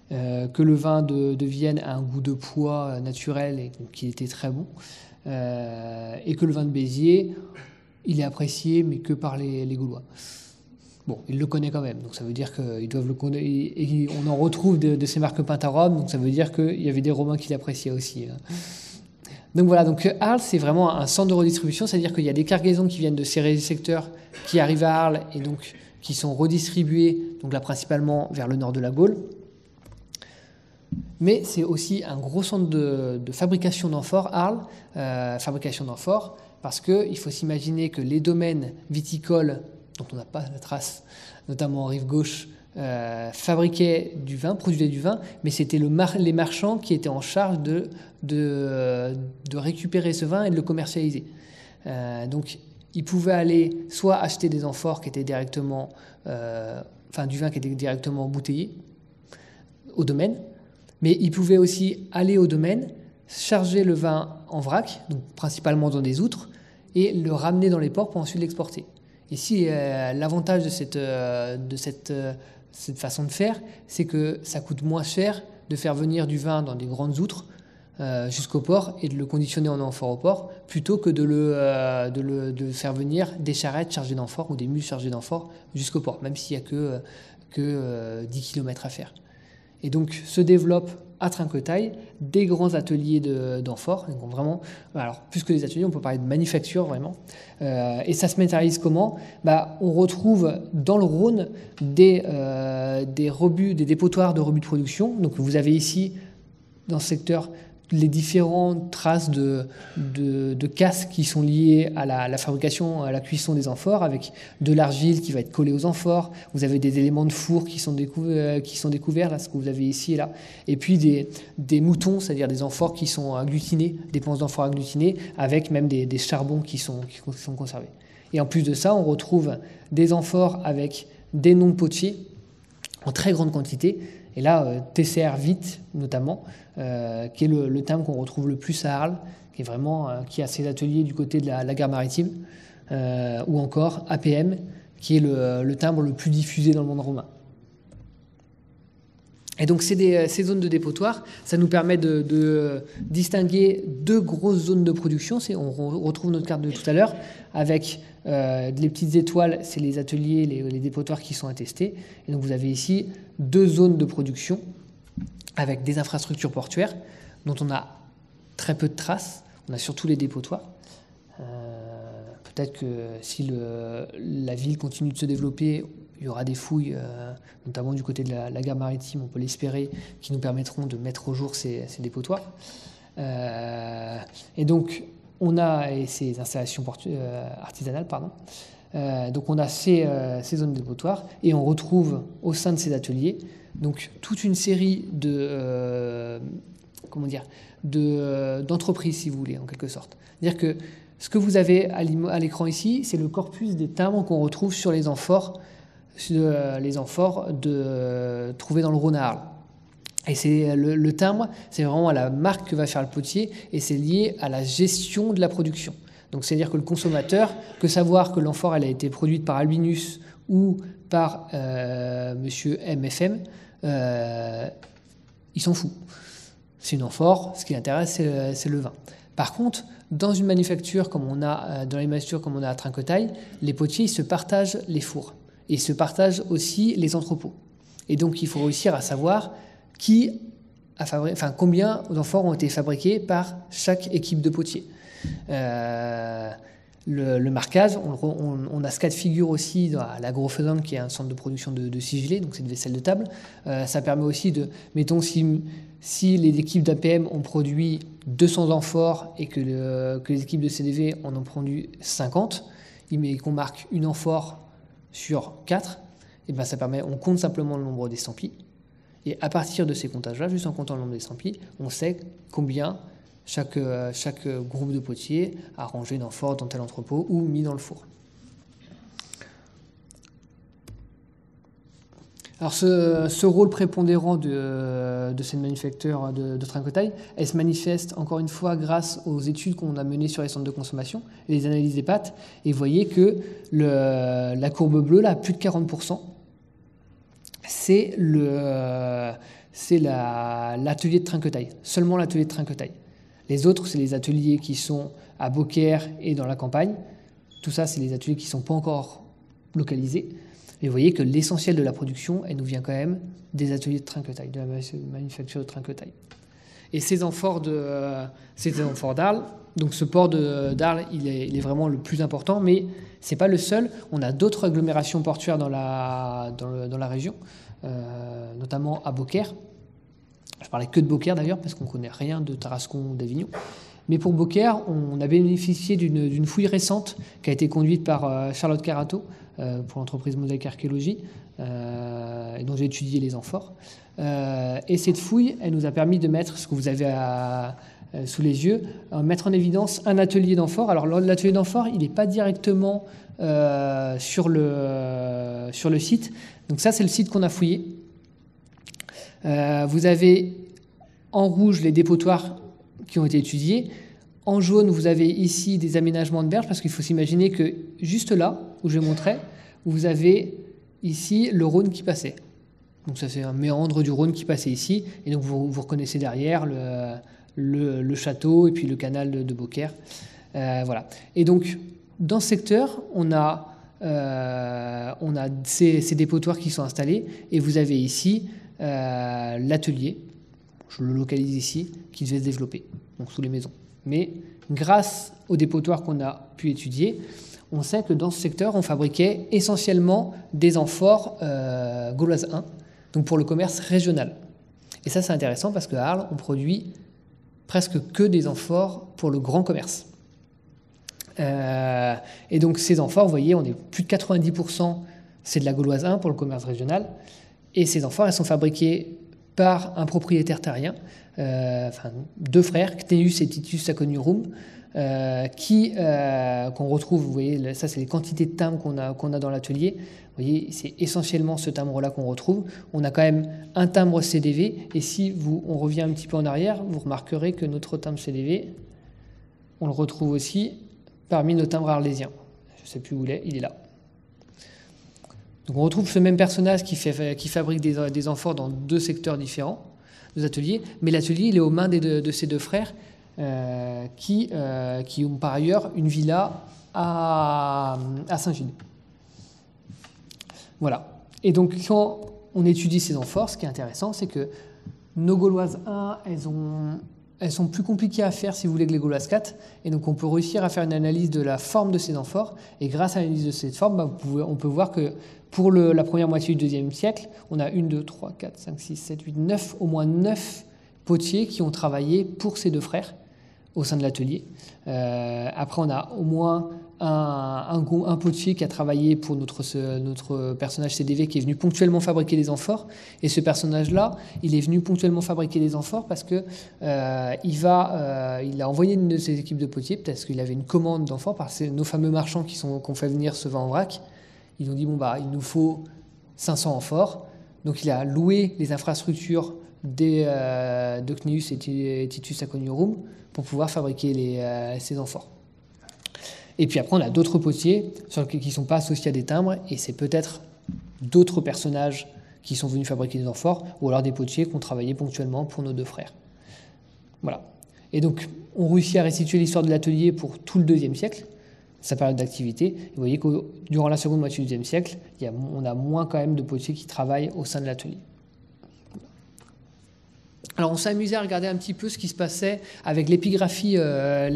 Que le vin de Vienne a un goût de pois naturel et qu'il était très bon, et que le vin de Béziers, il est apprécié, mais que par les Gaulois. Bon, il le connaît quand même, donc ça veut dire qu'ils doivent le connaître. Et on en retrouve de ces marques peintes à Rome, donc ça veut dire qu'il y avait des Romains qui l'appréciaient aussi. Donc voilà, donc Arles, c'est vraiment un centre de redistribution, c'est-à-dire qu'il y a des cargaisons qui viennent de ces secteurs qui arrivent à Arles et donc qui sont redistribuées, donc là principalement vers le nord de la Gaule. Mais c'est aussi un gros centre de fabrication d'amphores, Arles, fabrication d'amphores, parce qu'il faut s'imaginer que les domaines viticoles, dont on n'a pas la trace, notamment en rive gauche, fabriquaient du vin, produisaient du vin, mais c'était les marchands qui étaient en charge de récupérer ce vin et de le commercialiser. Donc, ils pouvaient aller soit acheter des amphores qui étaient directement, du vin qui était directement embouteillé au domaine, mais ils pouvaient aussi aller au domaine, charger le vin en vrac, donc principalement dans des outres, et le ramener dans les ports pour ensuite l'exporter. Ici, l'avantage de cette façon de faire, c'est que ça coûte moins cher de faire venir du vin dans des grandes outres jusqu'au port et de le conditionner en amphore au port, plutôt que de faire venir des charrettes chargées d'amphores ou des mules chargées d'amphores jusqu'au port, même s'il n'y a que 10 km à faire. Et donc se développent à Trinquetail des grands ateliers d'amphores. Donc vraiment, alors plus que des ateliers, on peut parler de manufacture vraiment. Et ça se matérialise comment ? On retrouve dans le Rhône des dépotoirs de rebuts de production. Donc vous avez ici, dans ce secteur, les différentes traces de casses qui sont liées à la fabrication, à la cuisson des amphores, avec de l'argile qui va être collée aux amphores. Vous avez des éléments de four qui sont découverts, là, ce que vous avez ici et là. Et puis des moutons, c'est-à-dire des amphores qui sont agglutinés, des ponces d'amphores agglutinées, avec même des charbons qui sont conservés. Et en plus de ça, on retrouve des amphores avec des noms de potiers en très grande quantité. Et là, TCR Vite, notamment, qui est le timbre qu'on retrouve le plus à Arles, qui a ses ateliers du côté de la gare maritime, ou encore APM, qui est le timbre le plus diffusé dans le monde romain. Et donc ces zones de dépotoir, ça nous permet de distinguer deux grosses zones de production. On retrouve notre carte de tout à l'heure, avec les petites étoiles, c'est les ateliers, les dépotoirs qui sont attestés. Et donc vous avez ici deux zones de production avec des infrastructures portuaires dont on a très peu de traces. On a surtout les dépotoirs. Peut-être que si la ville continue de se développer, il y aura des fouilles, notamment du côté de la gare maritime, on peut l'espérer, qui nous permettront de mettre au jour ces dépotoirs. Et donc, on a ces installations artisanales, donc on a ces zones de dépotoirs, et on retrouve au sein de ces ateliers donc toute une série d'entreprises, si vous voulez, en quelque sorte. C'est-à-dire que ce que vous avez à l'écran ici, c'est le corpus des timbres qu'on retrouve sur les amphores trouvés dans le Rhône à Arles. Et c'est le timbre, c'est vraiment la marque que va faire le potier, et c'est lié à la gestion de la production. Donc c'est-à-dire que le consommateur, que savoir que l'amphore elle a été produite par Albinus ou par monsieur MFM, il s'en fout. C'est une amphore, ce qui l'intéresse, c'est le vin. Par contre, dans une manufacture comme on a à Trinquetail, les potiers ils se partagent les fours et ils se partagent aussi les entrepôts. Et donc il faut réussir à savoir combien d'amphores ont été fabriqués par chaque équipe de potiers. Le marquage, on a ce cas de figure aussi dans l'Agrofedum, qui est un centre de production de sigillés, donc c'est une vaisselle de table. Ça permet aussi mettons si les équipes d'APM ont produit 200 amphores et que les équipes de CDV en ont produit 50, et qu'on marque une amphore sur 4, et ben ça permet, on compte simplement le nombre d'estampilles. Et à partir de ces comptages-là, juste en comptant le nombre d'estampilles, on sait combien chaque groupe de potiers a rangé d'amphores dans tel entrepôt ou mis dans le four. Alors ce rôle prépondérant de cette manufacture de Trinquetail, elle se manifeste encore une fois grâce aux études qu'on a menées sur les centres de consommation, les analyses des pâtes, et vous voyez que la courbe bleue, là, plus de 40%, c'est l'atelier de Trinquetail, seulement l'atelier de Trinquetail. Les autres, c'est les ateliers qui sont à Beaucaire et dans la campagne. Tout ça, c'est les ateliers qui ne sont pas encore localisés. Et vous voyez que l'essentiel de la production, elle nous vient quand même des ateliers de trinquetaille, de la manufacture de trinquetaille. Et ces amphores d'Arles, donc ce port d'Arles, il est vraiment le plus important, mais ce n'est pas le seul. On a d'autres agglomérations portuaires dans la région, notamment à Beaucaire. Je parlais que de Beaucaire d'ailleurs, parce qu'on ne connaît rien de Tarascon ou d'Avignon. Mais pour Beaucaire, on a bénéficié d'une fouille récente qui a été conduite par Charlotte Carato pour l'entreprise Mosaïque Archéologie, dont j'ai étudié les amphores. Et cette fouille, elle nous a permis de mettre ce que vous avez sous les yeux, mettre en évidence un atelier d'amphores. Alors l'atelier d'amphores, il n'est pas directement sur le site. Donc ça, c'est le site qu'on a fouillé. Vous avez en rouge les dépotoirs qui ont été étudiés. En jaune, vous avez ici des aménagements de berges, parce qu'il faut s'imaginer que juste là, où je montrais, vous avez ici le Rhône qui passait. Donc ça, c'est un méandre du Rhône qui passait ici. Et donc vous reconnaissez derrière le château et puis le canal de Beaucaire. Voilà. Et donc, dans ce secteur, on a ces dépotoirs qui sont installés. Et vous avez ici l'atelier, je le localise ici, qui devait se développer, donc sous les maisons. Mais grâce aux dépotoirs qu'on a pu étudier, on sait que dans ce secteur, on fabriquait essentiellement des amphores gauloises 1, donc pour le commerce régional. Et ça, c'est intéressant parce qu'à Arles, on produit presque que des amphores pour le grand commerce. Et donc ces amphores, vous voyez, on est plus de 90%, c'est de la gauloise 1 pour le commerce régional. Et ces amphores, elles sont fabriquées par un propriétaire terrien, deux frères, Cneus et Titus Saconiurum, qu'on retrouve, vous voyez, ça c'est les quantités de timbres qu'on a dans l'atelier. Vous voyez, c'est essentiellement ce timbre-là qu'on retrouve. On a quand même un timbre CDV, et si on revient un petit peu en arrière, vous remarquerez que notre timbre CDV, on le retrouve aussi parmi nos timbres arlésiens. Je ne sais plus où il est là. Donc on retrouve ce même personnage qui fabrique des amphores dans deux secteurs différents, deux ateliers, mais l'atelier il est aux mains de ces deux frères qui ont par ailleurs une villa à Saint-Gilles. Voilà. Et donc quand on étudie ces amphores, ce qui est intéressant, c'est que nos Gauloises 1, elles sont plus compliquées à faire, si vous voulez, que les Gauloises 4. Et donc, on peut réussir à faire une analyse de la forme de ces amphores. Et grâce à l'analyse de cette forme, on peut voir que pour la première moitié du IIe siècle, on a 1, 2, 3, 4, 5, 6, 7, 8, 9, au moins 9 potiers qui ont travaillé pour ces deux frères au sein de l'atelier. Après, on a au moins un potier qui a travaillé pour notre personnage CDV qui est venu ponctuellement fabriquer des amphores. Et ce personnage-là, il est venu ponctuellement fabriquer des amphores parce que il a envoyé une de ses équipes de potiers, parce qu'il avait une commande d'amphores, parce que nos fameux marchands qu'on fait venir se vendent en vrac. Ils ont dit, il nous faut 500 amphores. Donc il a loué les infrastructures de Cneus et Titus Saconiurum pour pouvoir fabriquer ces amphores. Et puis après, on a d'autres potiers qui ne sont pas associés à des timbres, et c'est peut-être d'autres personnages qui sont venus fabriquer des amphores, ou alors des potiers qui ont travaillé ponctuellement pour nos deux frères. Voilà. Et donc, on réussit à restituer l'histoire de l'atelier pour tout le IIe siècle, sa période d'activité. Et vous voyez que durant la seconde moitié du IIe siècle, on a moins quand même de potiers qui travaillent au sein de l'atelier. Alors on s'est amusé à regarder un petit peu ce qui se passait avec l'épigraphie, les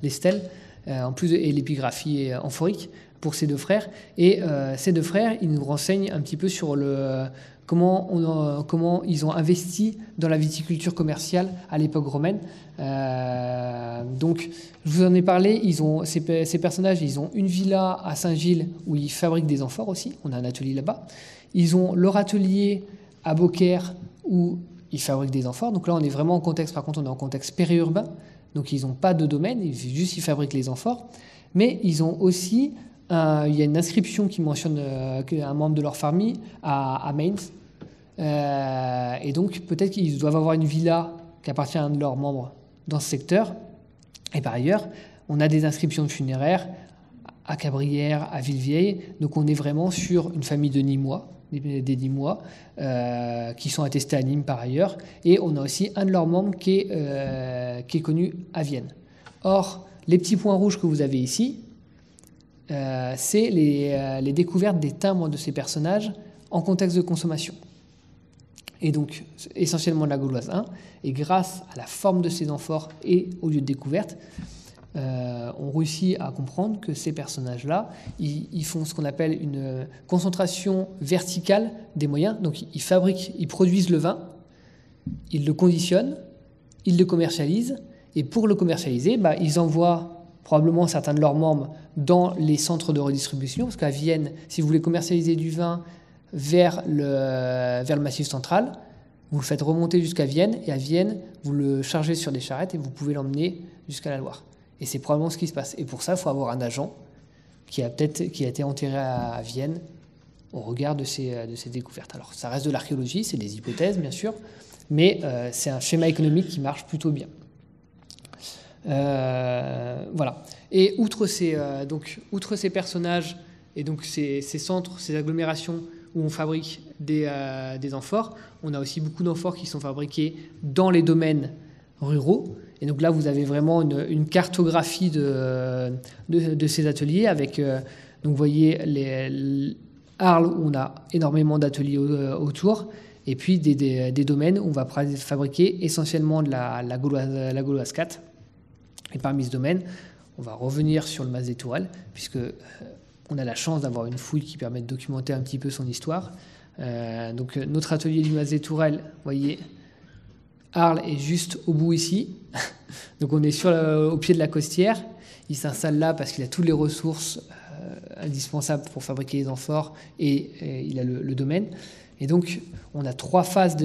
stèles, et l'épigraphie amphorique pour ces deux frères. Et ces deux frères, ils nous renseignent un petit peu sur comment ils ont investi dans la viticulture commerciale à l'époque romaine. Donc, je vous en ai parlé, ces personnages, ils ont une villa à Saint-Gilles où ils fabriquent des amphores aussi, on a un atelier là-bas. Ils ont leur atelier à Beaucaire où ils fabriquent des amphores. Donc là, on est vraiment en contexte, par contre, on est en contexte périurbain. Donc ils n'ont pas de domaine, ils fabriquent les amphores. Mais ils ont aussi, il y a une inscription qui mentionne un membre de leur famille à Mainz. Et donc peut-être qu'ils doivent avoir une villa qui appartient à un de leurs membres dans ce secteur. Et par ailleurs, on a des inscriptions funéraires à Cabrières, à Villevieille. Donc on est vraiment sur une famille de Nîmois, des Nîmois, qui sont attestés à Nîmes par ailleurs. Et on a aussi un de leurs membres qui est connu à Vienne. Or, les petits points rouges que vous avez ici, c'est les découvertes des timbres de ces personnages en contexte de consommation. Et donc, essentiellement de la gauloise 1. Et grâce à la forme de ces amphores et au lieu de découverte, on réussit à comprendre que ces personnages-là, ils font ce qu'on appelle une concentration verticale des moyens. Donc, ils produisent le vin, ils le conditionnent, ils le commercialisent. Et pour le commercialiser, ils envoient probablement certains de leurs membres dans les centres de redistribution. Parce qu'à Vienne, si vous voulez commercialiser du vin vers le Massif central, vous le faites remonter jusqu'à Vienne, et à Vienne, vous le chargez sur des charrettes et vous pouvez l'emmener jusqu'à la Loire. Et c'est probablement ce qui se passe. Et pour ça, il faut avoir un agent qui a été enterré à Vienne au regard de ces découvertes. Alors, ça reste de l'archéologie, c'est des hypothèses, bien sûr, mais c'est un schéma économique qui marche plutôt bien. Voilà. Et outre ces personnages et donc ces centres, ces agglomérations où on fabrique des amphores, on a aussi beaucoup d'amphores qui sont fabriqués dans les domaines ruraux. Et donc là, vous avez vraiment une cartographie de ces ateliers avec, donc vous voyez Arles où on a énormément d'ateliers autour, et puis des domaines où on va fabriquer essentiellement de la gauloise 4. Et parmi ce domaine, on va revenir sur le Mas des Tourelles, puisque on a la chance d'avoir une fouille qui permet de documenter un petit peu son histoire. Donc notre atelier du Mas des Tourelles, vous voyez, Arles est juste au bout ici. Donc on est au pied de la costière. Il s'installe là parce qu'il a toutes les ressources indispensables pour fabriquer les amphores et il a le domaine. Et donc on a trois phases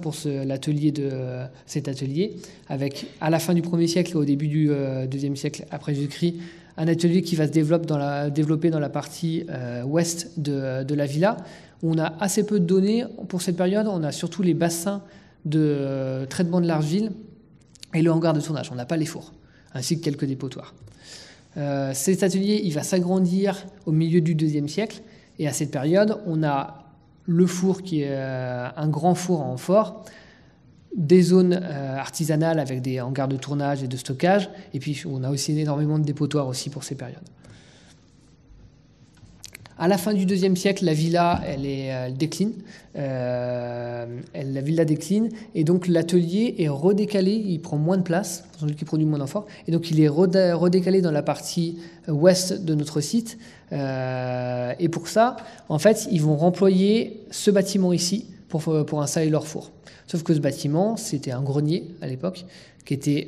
pour cet atelier, avec à la fin du 1er siècle et au début du 2e siècle après Jésus-Christ, un atelier qui va se développer dans la partie ouest de la villa, où on a assez peu de données pour cette période. On a surtout les bassins de traitement de l'argile et le hangar de tournage. On n'a pas les fours, ainsi que quelques dépotoirs. Cet atelier, il va s'agrandir au milieu du 2e siècle, et à cette période, on a le four qui est un grand four en amphore, des zones artisanales avec des hangars de tournage et de stockage, et puis on a aussi énormément de dépotoirs aussi pour ces périodes. À la fin du 2e siècle, la villa, elle décline. La villa décline, et donc l'atelier est redécalé, il prend moins de place, sans doute qu'il produit moins d'amphores, et donc il est redécalé dans la partie ouest de notre site. Et pour ça, en fait, ils vont remployer ce bâtiment ici pour installer leur four. Sauf que ce bâtiment, c'était un grenier à l'époque, qui était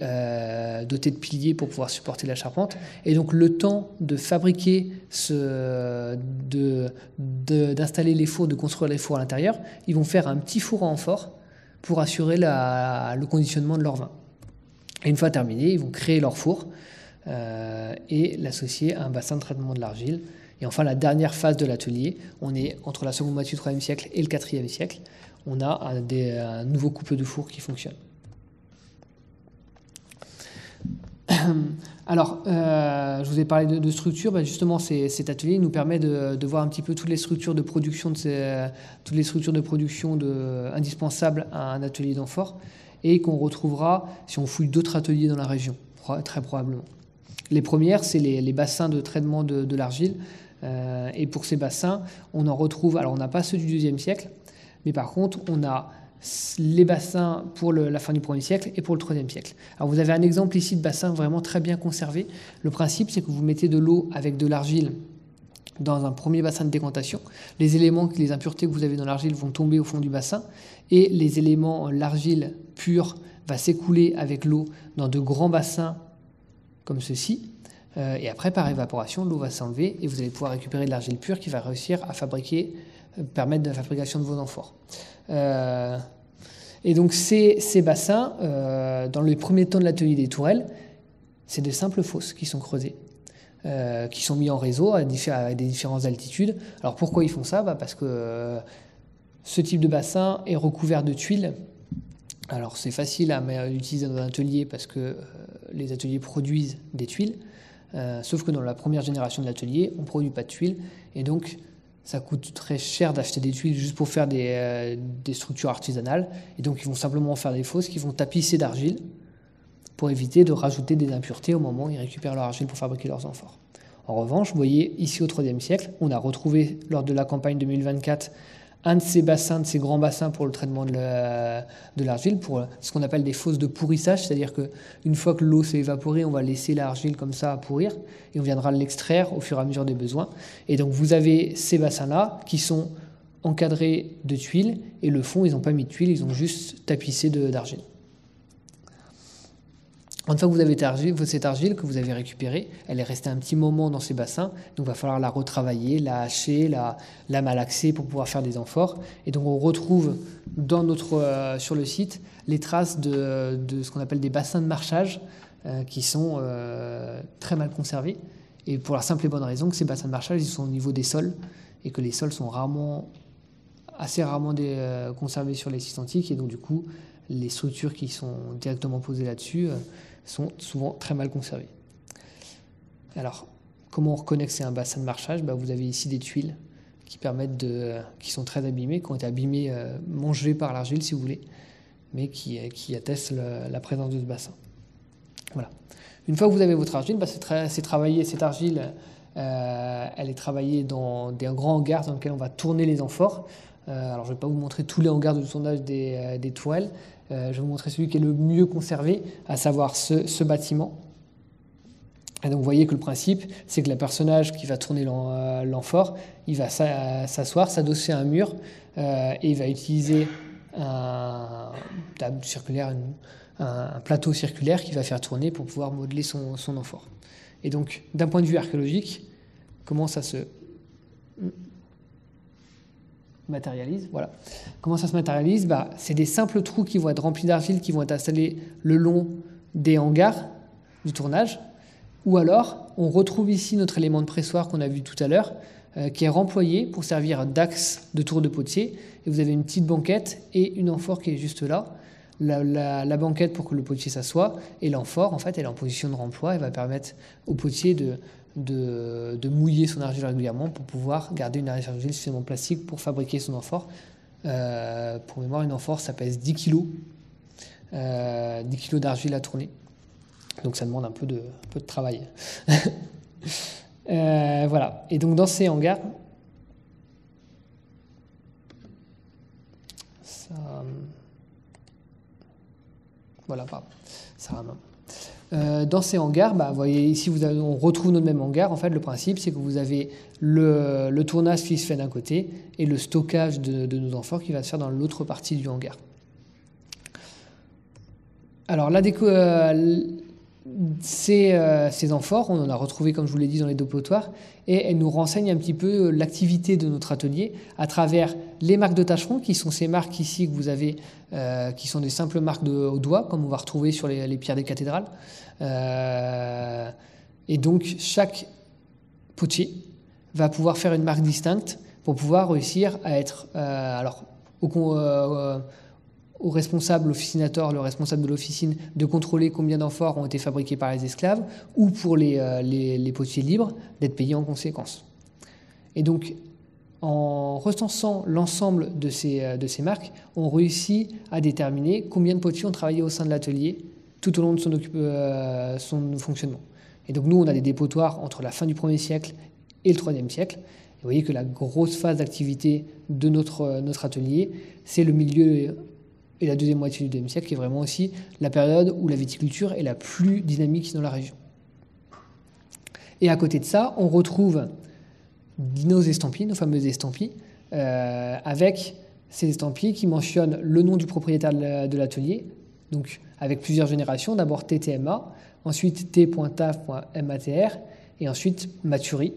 doté de piliers pour pouvoir supporter la charpente. Et donc le temps de fabriquer, d'installer les fours, de construire les fours à l'intérieur, ils vont faire un petit four en amphore pour assurer le conditionnement de leur vin. Et une fois terminé, ils vont créer leur four et l'associer à un bassin de traitement de l'argile. Et enfin, la dernière phase de l'atelier, on est entre la seconde moitié du 3e siècle et le 4e siècle. On a un nouveau couple de fours qui fonctionne. Alors, je vous ai parlé de structure. Justement, cet atelier nous permet de voir un petit peu toutes les structures de production, indispensables à un atelier d'amphore, et qu'on retrouvera si on fouille d'autres ateliers dans la région, très probablement. Les premières, c'est les bassins de traitement de l'argile. Et pour ces bassins, on en retrouve, alors on n'a pas ceux du 2e siècle, mais par contre, on a les bassins pour la fin du 1er siècle et pour le 3e siècle. Alors vous avez un exemple ici de bassin vraiment très bien conservé. Le principe, c'est que vous mettez de l'eau avec de l'argile dans un premier bassin de décantation. Les impuretés que vous avez dans l'argile vont tomber au fond du bassin, et les éléments, l'argile pure va s'écouler avec l'eau dans de grands bassins comme ceci. Et après, par évaporation, l'eau va s'enlever et vous allez pouvoir récupérer de l'argile pure qui va réussir à permettre la fabrication de vos amphores. Et donc ces bassins, dans les premiers temps de l'atelier des Tourelles, c'est de simples fosses qui sont creusées, qui sont mis en réseau à des différentes altitudes. Alors pourquoi ils font ça ? Parce que ce type de bassin est recouvert de tuiles. Alors c'est facile à utiliser dans un atelier parce que les ateliers produisent des tuiles, sauf que dans la première génération de l'atelier, on ne produit pas de tuiles, et donc ça coûte très cher d'acheter des tuiles juste pour faire des structures artisanales, et donc ils vont simplement faire des fosses qui vont tapisser d'argile pour éviter de rajouter des impuretés au moment où ils récupèrent leur argile pour fabriquer leurs amphores. En revanche, vous voyez ici au IIIe siècle, on a retrouvé lors de la campagne 2024 un de ces bassins, de ces grands bassins pour le traitement de l'argile, pour ce qu'on appelle des fosses de pourrissage, c'est-à-dire qu'une fois que l'eau s'est évaporée, on va laisser l'argile comme ça à pourrir et on viendra l'extraire au fur et à mesure des besoins. Et donc vous avez ces bassins-là qui sont encadrés de tuiles et le fond, ils n'ont pas mis de tuiles, ils ont juste tapissé d'argile. Une fois que vous avez cette argile que vous avez récupérée, elle est restée un petit moment dans ces bassins, donc il va falloir la retravailler, la hacher, la malaxer pour pouvoir faire des amphores. Et donc on retrouve sur le site les traces de ce qu'on appelle des bassins de marchage qui sont très mal conservés. Et pour la simple et bonne raison que ces bassins de marchage ils sont au niveau des sols et que les sols sont assez rarement conservés sur les sites antiques. Et donc du coup, les structures qui sont directement posées là-dessus sont souvent très mal conservées. Alors, comment on reconnaît que c'est un bassin de marchage ? Vous avez ici des tuiles qui sont très abîmées, qui ont été abîmées, mangées par l'argile si vous voulez, mais qui attestent la présence de ce bassin. Voilà. Une fois que vous avez votre argile, c'est travaillé. Cette argile, elle est travaillée dans des grands hangars dans lesquels on va tourner les amphores. Alors je ne vais pas vous montrer tous les hangars de tournage des tourelles. Je vais vous montrer celui qui est le mieux conservé, à savoir ce bâtiment. Et donc vous voyez que le principe, c'est que le personnage qui va tourner l'amphore, il va s'asseoir, s'adosser à un mur, et il va utiliser un plateau circulaire qu'il va faire tourner pour pouvoir modeler son amphore. Et donc, d'un point de vue archéologique, comment ça se matérialise ? Voilà. Comment ça se matérialise ? C'est des simples trous qui vont être remplis d'argile, qui vont être installés le long des hangars du tournage. Ou alors, on retrouve ici notre élément de pressoir qu'on a vu tout à l'heure, qui est remployé pour servir d'axe de tour de potier. Et vous avez une petite banquette et une amphore qui est juste là. La banquette pour que le potier s'assoie, et l'amphore, en fait, elle est en position de remploi. Elle va permettre au potier de mouiller son argile régulièrement pour pouvoir garder une argile suffisamment plastique pour fabriquer son amphore. Pour mémoire, une amphore, ça pèse 10 kg. 10 kg d'argile à tourner. Donc ça demande un peu de travail. Voilà. Et donc dans ces hangars, dans ces hangars, vous voyez ici, on retrouve notre même hangar. En fait, le principe, c'est que vous avez le tournage qui se fait d'un côté et le stockage de nos amphores qui va se faire dans l'autre partie du hangar. Alors, ces amphores, on en a retrouvé, comme je vous l'ai dit, dans les dépotoirs, et elles nous renseignent un petit peu l'activité de notre atelier à travers les marques de tâcherons, qui sont ces marques ici que vous avez, qui sont des simples marques au doigt, comme on va retrouver sur les pierres des cathédrales. Et donc, chaque potier va pouvoir faire une marque distincte pour pouvoir réussir à être... au responsable officinateur, le responsable de l'officine, de contrôler combien d'amphores ont été fabriqués par les esclaves, ou pour les potiers libres, d'être payés en conséquence. Et donc, en recensant l'ensemble de ces marques, on réussit à déterminer combien de potiers ont travaillé au sein de l'atelier tout au long de son fonctionnement. Et donc nous, on a des dépotoirs entre la fin du 1er siècle et le 3e siècle. Et vous voyez que la grosse phase d'activité de notre atelier, c'est le milieu et la deuxième moitié du 2e siècle, qui est vraiment aussi la période où la viticulture est la plus dynamique dans la région. Et à côté de ça, on retrouve nos estampilles, nos fameuses estampilles, avec ces estampilles qui mentionnent le nom du propriétaire de l'atelier, donc avec plusieurs générations, d'abord TTMA, ensuite T.taf.matr, et ensuite Maturi.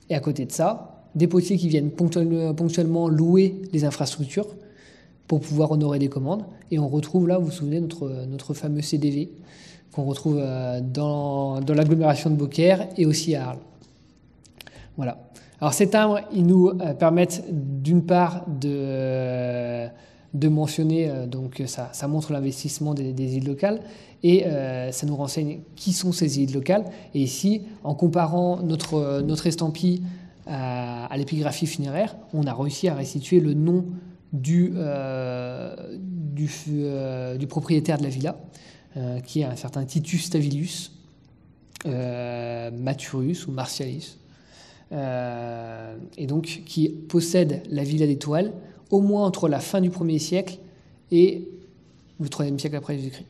Et à côté de ça, des potiers qui viennent ponctuellement louer les infrastructures pour pouvoir honorer des commandes. Et on retrouve là, vous vous souvenez, notre fameux CDV qu'on retrouve dans l'agglomération de Beaucaire et aussi à Arles. Voilà. Alors ces timbres, ils nous permettent d'une part de mentionner, donc ça montre l'investissement des îles locales, et ça nous renseigne qui sont ces îles locales. Et ici, en comparant notre estampille à l'épigraphie funéraire, on a réussi à restituer le nom du propriétaire de la villa, qui est un certain Titus Stavilius. Maturus ou Martialis, et donc qui possède la villa des Tourelles au moins entre la fin du 1er siècle et le 3e siècle après Jésus-Christ.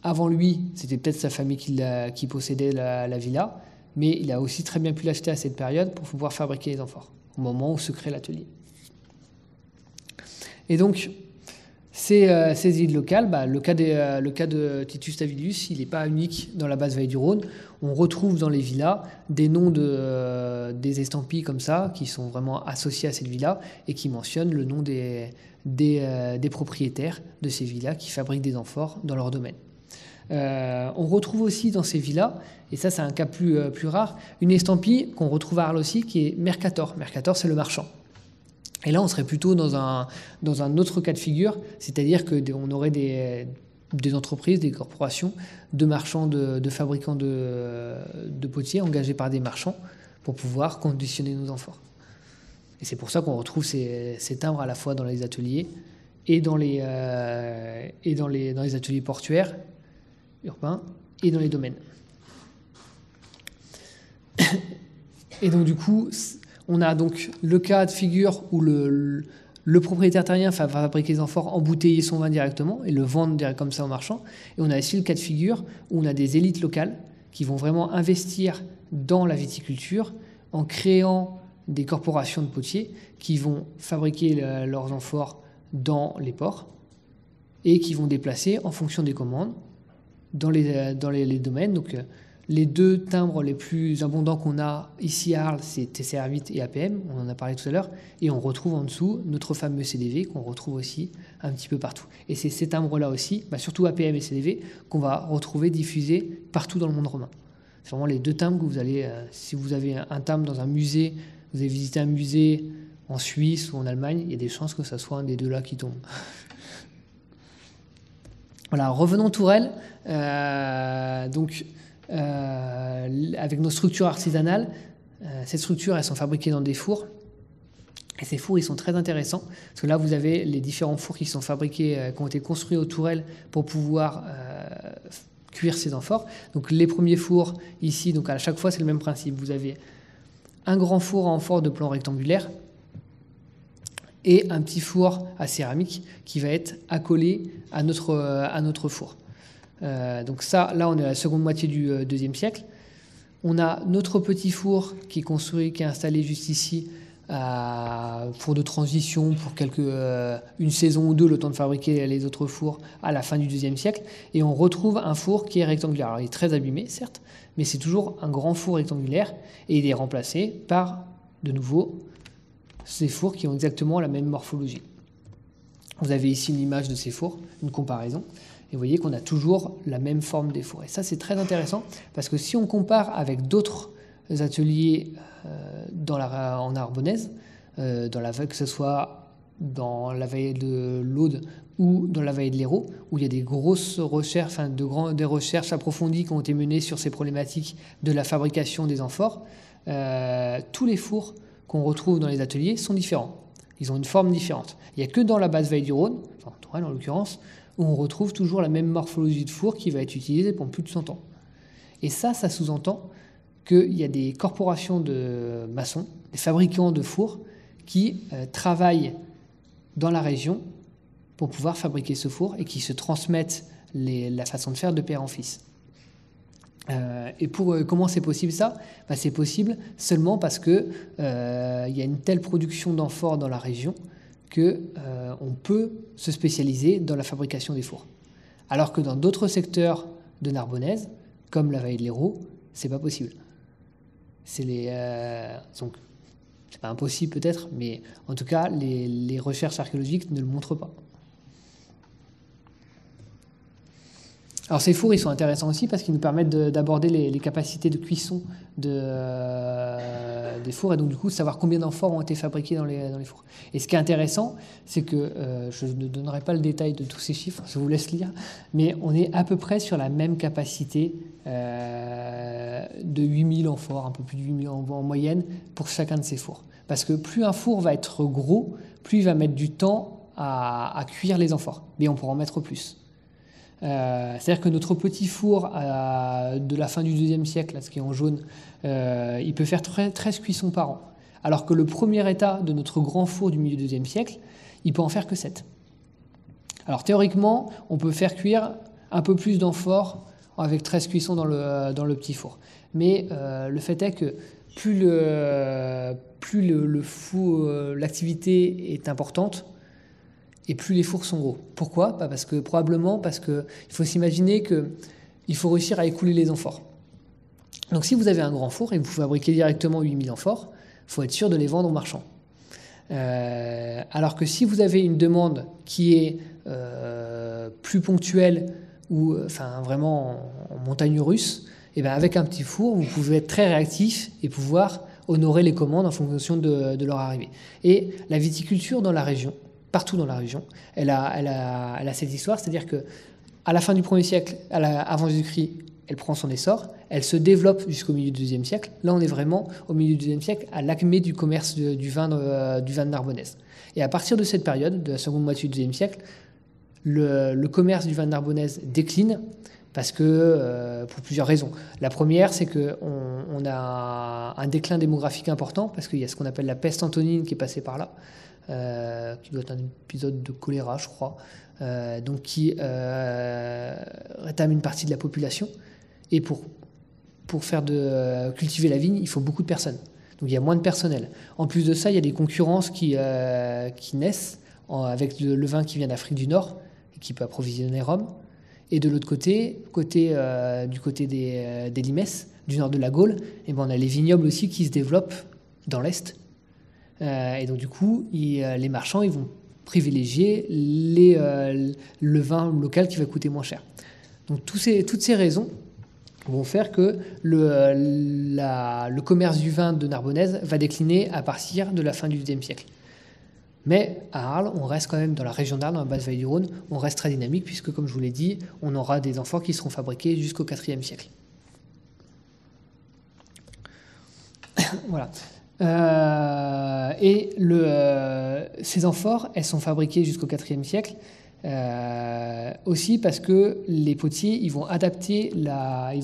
Avant lui, c'était peut-être sa famille qui possédait la villa, mais il a aussi très bien pu l'acheter à cette période pour pouvoir fabriquer les amphores, au moment où se crée l'atelier. Et donc, ces îles locales, le cas de Titus Tavidius, il n'est pas unique dans la basse vallée du Rhône. On retrouve dans les villas des noms des estampilles comme ça, qui sont vraiment associés à cette villa et qui mentionnent le nom des propriétaires de ces villas qui fabriquent des amphores dans leur domaine. On retrouve aussi dans ces villas, et ça c'est un cas plus rare, une estampille qu'on retrouve à Arles aussi, qui est Mercator. Mercator, c'est le marchand. Et là, on serait plutôt dans un autre cas de figure, c'est-à-dire qu'on aurait des entreprises, des corporations de marchands, de fabricants de potiers engagés par des marchands pour pouvoir conditionner nos amphores. Et c'est pour ça qu'on retrouve ces timbres à la fois dans les ateliers et dans les ateliers portuaires, urbains, et dans les domaines. Et donc du coup, on a donc le cas de figure où le propriétaire terrien va fabriquer des amphores, embouteiller son vin directement et le vendre direct comme ça aux marchands. Et on a aussi le cas de figure où on a des élites locales qui vont vraiment investir dans la viticulture en créant des corporations de potiers qui vont fabriquer leurs amphores dans les ports et qui vont déplacer en fonction des commandes dans les domaines. Donc, les deux timbres les plus abondants qu'on a ici à Arles, c'est TCR 8 et APM, on en a parlé tout à l'heure, et on retrouve en dessous notre fameux CDV qu'on retrouve aussi un petit peu partout. Et c'est ces timbres-là aussi, surtout APM et CDV, qu'on va retrouver diffusés partout dans le monde romain. C'est vraiment les deux timbres que vous allez, si vous avez un timbre dans un musée, vous avez visité un musée en Suisse ou en Allemagne, il y a des chances que ce soit un des deux-là qui tombe. Voilà, revenons Tourelle. Avec nos structures artisanales, ces structures, elles sont fabriquées dans des fours. Et ces fours, ils sont très intéressants, parce que là, vous avez les différents fours qui sont fabriqués, qui ont été construits aux tourelles pour pouvoir cuire ces amphores. Donc les premiers fours, ici, donc à chaque fois, c'est le même principe. Vous avez un grand four à amphore de plan rectangulaire et un petit four à céramique qui va être accolé à notre four. Donc ça, là, on est à la seconde moitié du IIe siècle. On a notre petit four qui est installé juste ici, four de transition pour une saison ou deux, le temps de fabriquer les autres fours à la fin du IIe siècle. Et on retrouve un four qui est rectangulaire. Alors, il est très abîmé, certes, mais c'est toujours un grand four rectangulaire et il est remplacé par, de nouveau, ces fours qui ont exactement la même morphologie. Vous avez ici une image de ces fours, une comparaison. Et vous voyez qu'on a toujours la même forme des fours. Et ça, c'est très intéressant parce que si on compare avec d'autres ateliers en Narbonnaise, que ce soit dans la vallée de l'Aude ou dans la vallée de l'Hérault, où il y a des grosses recherches, des recherches approfondies qui ont été menées sur ces problématiques de la fabrication des amphores, tous les fours qu'on retrouve dans les ateliers sont différents. Ils ont une forme différente. Il n'y a que dans la basse vallée du Rhône, enfin Tourelle en l'occurrence, où on retrouve toujours la même morphologie de four qui va être utilisée pendant plus de 100 ans. Et ça sous-entend qu'il y a des corporations de maçons, des fabricants de fours, qui travaillent dans la région pour pouvoir fabriquer ce four et qui se transmettent la façon de faire de père en fils. Et comment c'est possible ça ? C'est possible seulement parce qu'il y a une telle production d'amphores dans la région qu'on peut se spécialiser dans la fabrication des fours. Alors que dans d'autres secteurs de Narbonnaise, comme la vallée de l'Hérault, c'est pas possible. Donc, c'est pas impossible peut-être, mais en tout cas, les recherches archéologiques ne le montrent pas. Alors ces fours, ils sont intéressants aussi parce qu'ils nous permettent d'aborder les capacités de cuisson des fours et donc du coup savoir combien d'amphores ont été fabriqués dans les fours. Et ce qui est intéressant, c'est que je ne donnerai pas le détail de tous ces chiffres, je vous laisse lire, mais on est à peu près sur la même capacité de 8000 amphores, un peu plus de 8000 amphores en moyenne pour chacun de ces fours. Parce que plus un four va être gros, plus il va mettre du temps à cuire les amphores, mais on pourra en mettre plus. C'est-à-dire que notre petit four de la fin du IIe siècle, là, ce qui est en jaune, il peut faire 13 cuissons par an. Alors que le premier état de notre grand four du milieu du IIe siècle, il peut en faire que 7. Alors théoriquement, on peut faire cuire un peu plus d'amphores avec 13 cuissons dans le petit four. Mais le fait est que plus le four, l'activité est importante, et plus les fours sont gros. Pourquoi ? Probablement parce qu'il faut s'imaginer qu'il faut réussir à écouler les amphores. Donc si vous avez un grand four et que vous fabriquez directement 8000 amphores, il faut être sûr de les vendre aux marchands. Alors que si vous avez une demande qui est plus ponctuelle ou vraiment en montagne russe, et bien avec un petit four, vous pouvez être très réactif et pouvoir honorer les commandes en fonction de leur arrivée. Et la viticulture dans la région, partout dans la région, elle a cette histoire, c'est-à-dire qu'à la fin du 1er siècle, avant Jésus-Christ, elle prend son essor, elle se développe jusqu'au milieu du IIe siècle. Là, on est vraiment au milieu du IIe siècle, à l'acmé du commerce du vin de Narbonnaise. Et à partir de cette période, de la seconde moitié du IIe siècle, le commerce du vin de Narbonnaise décline parce que, pour plusieurs raisons. La première, c'est qu'on a un déclin démographique important parce qu'il y a ce qu'on appelle la peste antonine qui est passée par là, qui doit être un épisode de choléra, je crois, donc qui rétame une partie de la population. Et pour cultiver la vigne, il faut beaucoup de personnes. Donc il y a moins de personnel. En plus de ça, il y a des concurrences qui naissent avec le vin qui vient d'Afrique du Nord et qui peut approvisionner Rome. Et de l'autre côté, du côté des Limes, du nord de la Gaule, et ben on a les vignobles aussi qui se développent dans l'Est. Et donc du coup, les marchands ils vont privilégier le vin local qui va coûter moins cher. Donc toutes ces raisons vont faire que le commerce du vin de Narbonnaise va décliner à partir de la fin du XIe siècle. Mais à Arles, on reste quand même dans la région d'Arles, dans la basse vallée du Rhône, on reste très dynamique puisque, comme je vous l'ai dit, on aura des amphores qui seront fabriqués jusqu'au IVe siècle. Voilà. Ces amphores, elles sont fabriquées jusqu'au IVe siècle aussi parce que les potiers, ils vont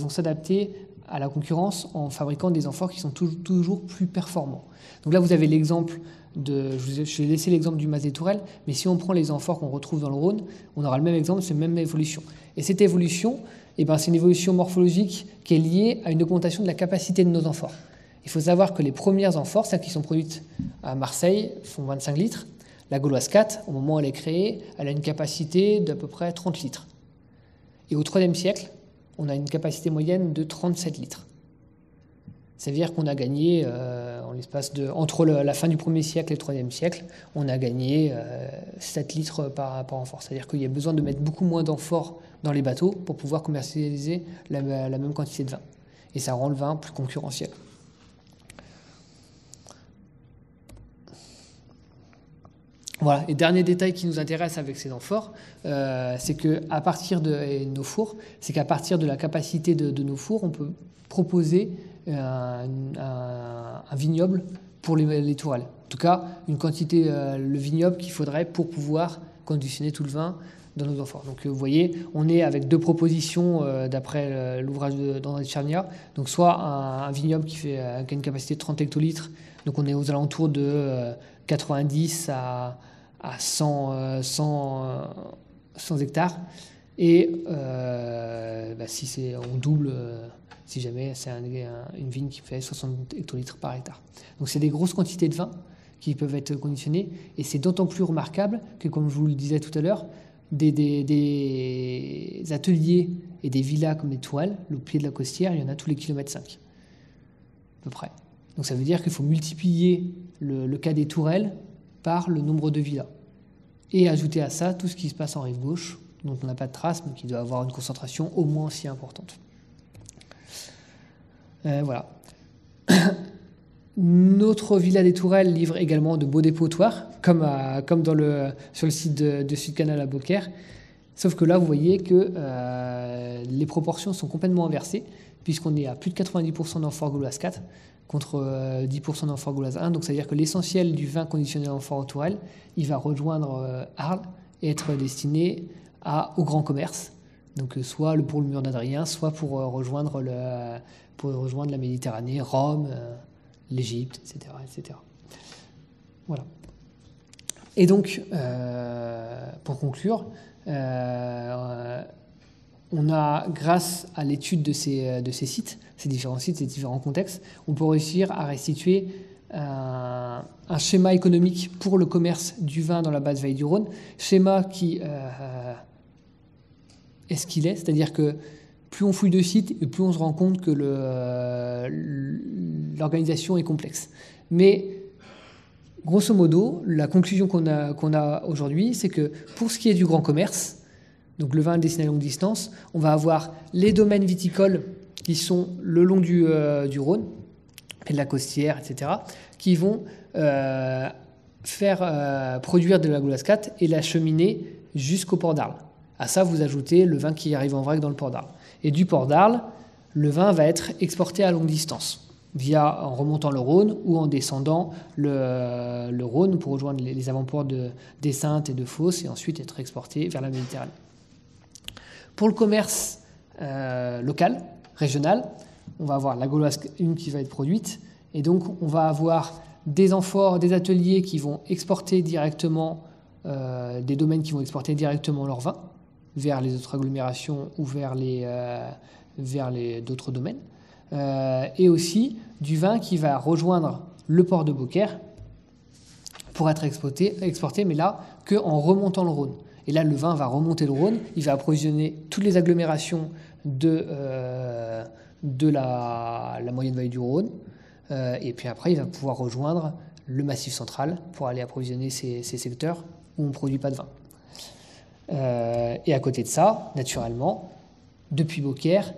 s'adapter à la concurrence en fabriquant des amphores qui sont toujours plus performants. Donc là, vous avez l'exemple je vais laisser l'exemple du Mas des Tourelles, mais si on prend les amphores qu'on retrouve dans le Rhône, on aura le même exemple, c'est la même évolution. Et cette évolution, c'est une évolution morphologique qui est liée à une augmentation de la capacité de nos amphores. Il faut savoir que les premières amphores, celles qui sont produites à Marseille, font 25 litres. La Gauloise 4, au moment où elle est créée, elle a une capacité d'à peu près 30 litres. Et au IIIe siècle, on a une capacité moyenne de 37 litres. Ça veut dire qu'on a gagné, entre la fin du 1er siècle et le 3e siècle, on a gagné 7 litres par amphore. C'est-à-dire qu'il y a besoin de mettre beaucoup moins d'amphores dans les bateaux pour pouvoir commercialiser la même quantité de vin. Et ça rend le vin plus concurrentiel. Voilà, et dernier détail qui nous intéresse avec ces amphores, c'est qu'à partir de nos fours, c'est qu'à partir de la capacité de nos fours, on peut proposer un vignoble pour les tourelles. En tout cas, une quantité, le vignoble qu'il faudrait pour pouvoir conditionner tout le vin dans nos amphores. Donc vous voyez, on est avec deux propositions d'après l'ouvrage d'André de Charniat. Donc soit un vignoble qui a une capacité de 30 hectolitres, donc on est aux alentours de 90 à 100 hectares. Et si on double, si jamais c'est une vigne qui fait 60 hectolitres par hectare. Donc c'est des grosses quantités de vin qui peuvent être conditionnées. Et c'est d'autant plus remarquable que, comme je vous le disais tout à l'heure, des ateliers et des villas comme les Tourelles, au pied de la Costière, il y en a tous les kilomètres 5, à peu près. Donc ça veut dire qu'il faut multiplier le cas des Tourelles par le nombre de villas. Et ajouter à ça tout ce qui se passe en rive gauche, dont on n'a pas de trace, mais qui doit avoir une concentration au moins aussi importante. Voilà. Notre villa des Tourelles livre également de beaux dépotoirs, comme sur le site de Sud-Canal à Beaucaire. Sauf que là, vous voyez que les proportions sont complètement inversées, puisqu'on est à plus de 90% d'amphore gauloise 4 contre 10% d'amphore gauloise 1. Donc, c'est-à-dire que l'essentiel du vin conditionné amphore aux Tourelles, il va rejoindre Arles et être destiné au grand commerce. Donc soit pour le mur d'Adrien, soit pour rejoindre la Méditerranée, Rome, l'Égypte, etc., etc. Voilà. Et donc, pour conclure, on a, grâce à l'étude de ces sites, ces différents sites, ces différents contextes, on peut réussir à restituer un schéma économique pour le commerce du vin dans la basse vallée du Rhône, schéma qui est ce qu'il est, c'est-à-dire que plus on fouille de sites et plus on se rend compte que l'organisation est complexe. Mais grosso modo, la conclusion qu'on a aujourd'hui, c'est que pour ce qui est du grand commerce, donc le vin destiné à longue distance, on va avoir les domaines viticoles qui sont le long du Rhône, et de la Costière, etc., qui vont faire produire de la Gaulascat et l'acheminer jusqu'au port d'Arles. À ça, vous ajoutez le vin qui arrive en vrac dans le port d'Arles. Et du port d'Arles, le vin va être exporté à longue distance, en remontant le Rhône ou en descendant le Rhône pour rejoindre les avant-ports des Saintes et de Fos et ensuite être exporté vers la Méditerranée. Pour le commerce local, régional, on va avoir la Gaulascat qui va être produite et donc on va avoir des amphores, des ateliers qui vont exporter directement, des domaines qui vont exporter directement leur vin vers les autres agglomérations ou vers d'autres domaines. Et aussi du vin qui va rejoindre le port de Beaucaire pour être exporté, mais là, qu'en remontant le Rhône. Et là, le vin va remonter le Rhône, il va approvisionner toutes les agglomérations de la moyenne vallée du Rhône, et puis après, il va pouvoir rejoindre le Massif central pour aller approvisionner ces secteurs où on ne produit pas de vin. Et à côté de ça, naturellement, depuis Beaucaire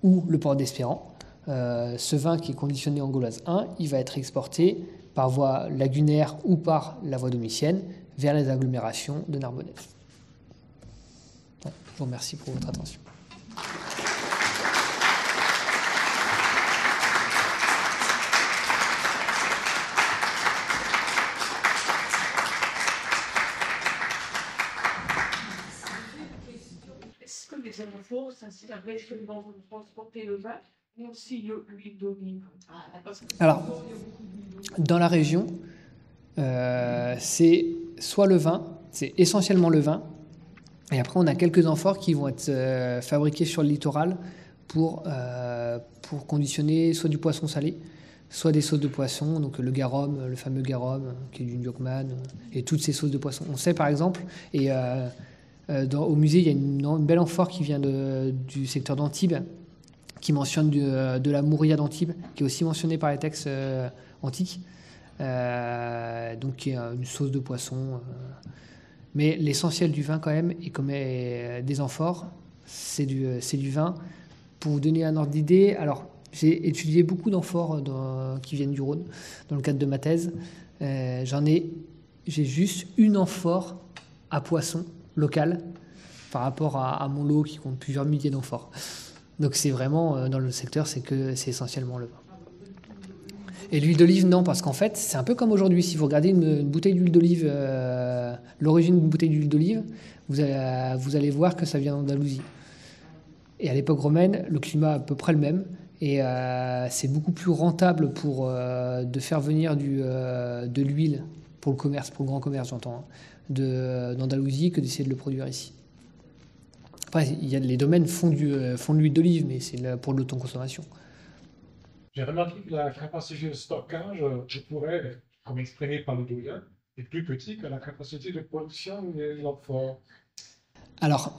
ou le port d'Espérance, ce vin qui est conditionné en Gauloise 1, il va être exporté par voie lagunaire ou par la voie domitienne vers les agglomérations de Narbonness. Bon, je vous remercie pour votre attention. Est-ce que les amphores, ça servait seulement pour transporter le vin ou aussi l'huile d'olive? Alors, dans la région, c'est soit le vin, c'est essentiellement le vin, et après on a quelques amphores qui vont être fabriqués sur le littoral pour conditionner soit du poisson salé, soit des sauces de poisson, donc le garum, le fameux garum qui est du Nyockman, et toutes ces sauces de poisson. On sait par exemple, et au musée il y a une belle amphore qui vient du secteur d'Antibes, qui mentionne de la mouria d'Antibes, qui est aussi mentionnée par les textes antiques, donc qui est une sauce de poisson. Mais l'essentiel du vin quand même, et comme des amphores, c'est du vin. Pour vous donner un ordre d'idée, alors j'ai étudié beaucoup d'amphores qui viennent du Rhône dans le cadre de ma thèse. J'ai juste une amphore à poisson locale par rapport à mon lot qui compte plusieurs milliers d'amphores. Donc c'est vraiment, dans le secteur, c'est essentiellement le vin. Et l'huile d'olive, non, parce qu'en fait, c'est un peu comme aujourd'hui. Si vous regardez une bouteille d'huile d'olive, l'origine d'une bouteille d'huile d'olive, vous allez voir que ça vient d'Andalousie. Et à l'époque romaine, le climat est à peu près le même. Et c'est beaucoup plus rentable de faire venir de l'huile pour le commerce, pour le grand commerce, j'entends, d'Andalousie que d'essayer de le produire ici. Après, les domaines font de l'huile d'olive, mais c'est pour l'autoconsommation. J'ai remarqué que la capacité de stockage, je pourrais, comme exprimé par le doyen, est plus petite que la capacité de production des amphores. Alors,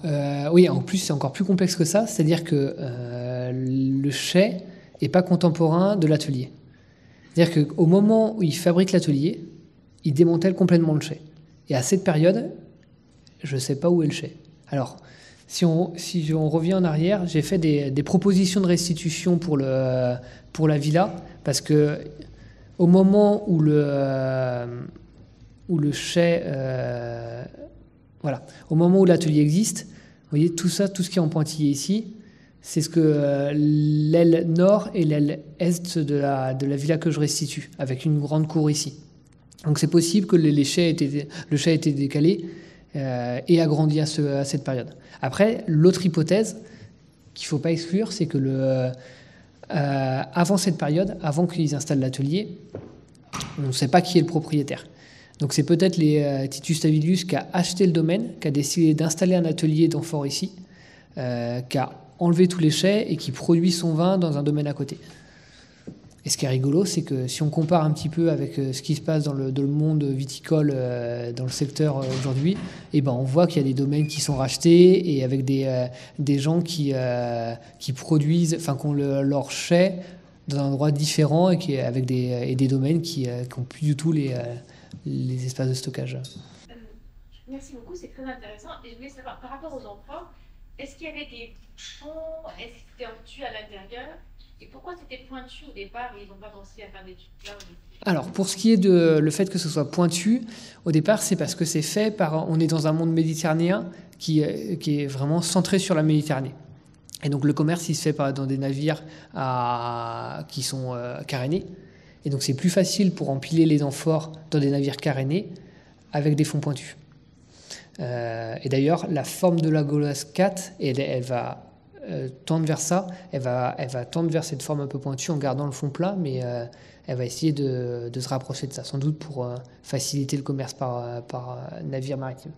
oui, en plus, c'est encore plus complexe que ça, c'est-à-dire que le chai n'est pas contemporain de l'atelier. C'est-à-dire qu'au moment où il fabrique l'atelier, il démantèle complètement le chai. Et à cette période, je ne sais pas où est le chai. Alors, si on revient en arrière, j'ai fait des propositions de restitution pour la villa, parce que au moment où le chai, au moment où l'atelier existe, vous voyez tout ce qui est en pointillé ici, c'est ce que l'aile nord et l'aile est de la villa que je restitue, avec une grande cour ici. Donc c'est possible que le chai ait été décalé. et a grandi à cette période. Après, l'autre hypothèse qu'il ne faut pas exclure, c'est que avant cette période, avant qu'ils installent l'atelier, on ne sait pas qui est le propriétaire. Donc c'est peut-être Titus Stabilius qui a acheté le domaine, qui a décidé d'installer un atelier d'amphore ici, qui a enlevé tous les chais et qui produit son vin dans un domaine à côté. Et ce qui est rigolo, c'est que si on compare un petit peu avec ce qui se passe dans le monde viticole, dans le secteur aujourd'hui, eh ben on voit qu'il y a des domaines qui sont rachetés et avec des gens qui produisent, enfin qui ont leur chai dans un endroit différent et avec des domaines qui n'ont plus du tout les espaces de stockage. Merci beaucoup, c'est très intéressant. Et je voulais savoir, par rapport aux amphores, est-ce qu'il y avait des bouchons, est-ce que c'était obtus à l'intérieur? Et pourquoi c'était pointu au départ et ils n'ont pas pensé à faire des trucs là? Alors, pour ce qui est de le fait que ce soit pointu, au départ, c'est parce que c'est fait on est dans un monde méditerranéen qui est vraiment centré sur la Méditerranée. Et donc, le commerce, il se fait dans des navires qui sont carénés. Et donc, c'est plus facile pour empiler les amphores dans des navires carénés avec des fonds pointus. Et d'ailleurs, la forme de la Gauloise 4, elle va tendre vers ça, elle va tendre vers cette forme un peu pointue en gardant le fond plat, mais elle va essayer de se rapprocher de ça, sans doute pour faciliter le commerce par navire maritime.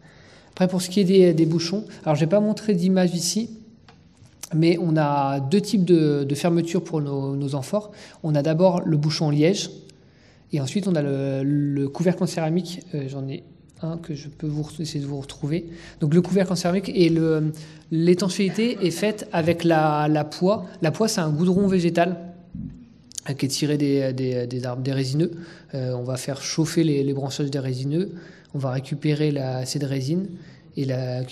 Après, pour ce qui est des bouchons, alors je n'ai pas montré d'image ici, mais on a deux types de fermeture pour nos amphores. On a d'abord le bouchon en liège, et ensuite on a le couvercle en céramique. J'en ai un que je peux essayer de vous retrouver. Donc le couvercle en céramique et l'étanchéité est faite avec la poix. La poix, c'est un goudron végétal qui est tiré des arbres des résineux. On va faire chauffer les branchages des résineux. On va récupérer cette résine qui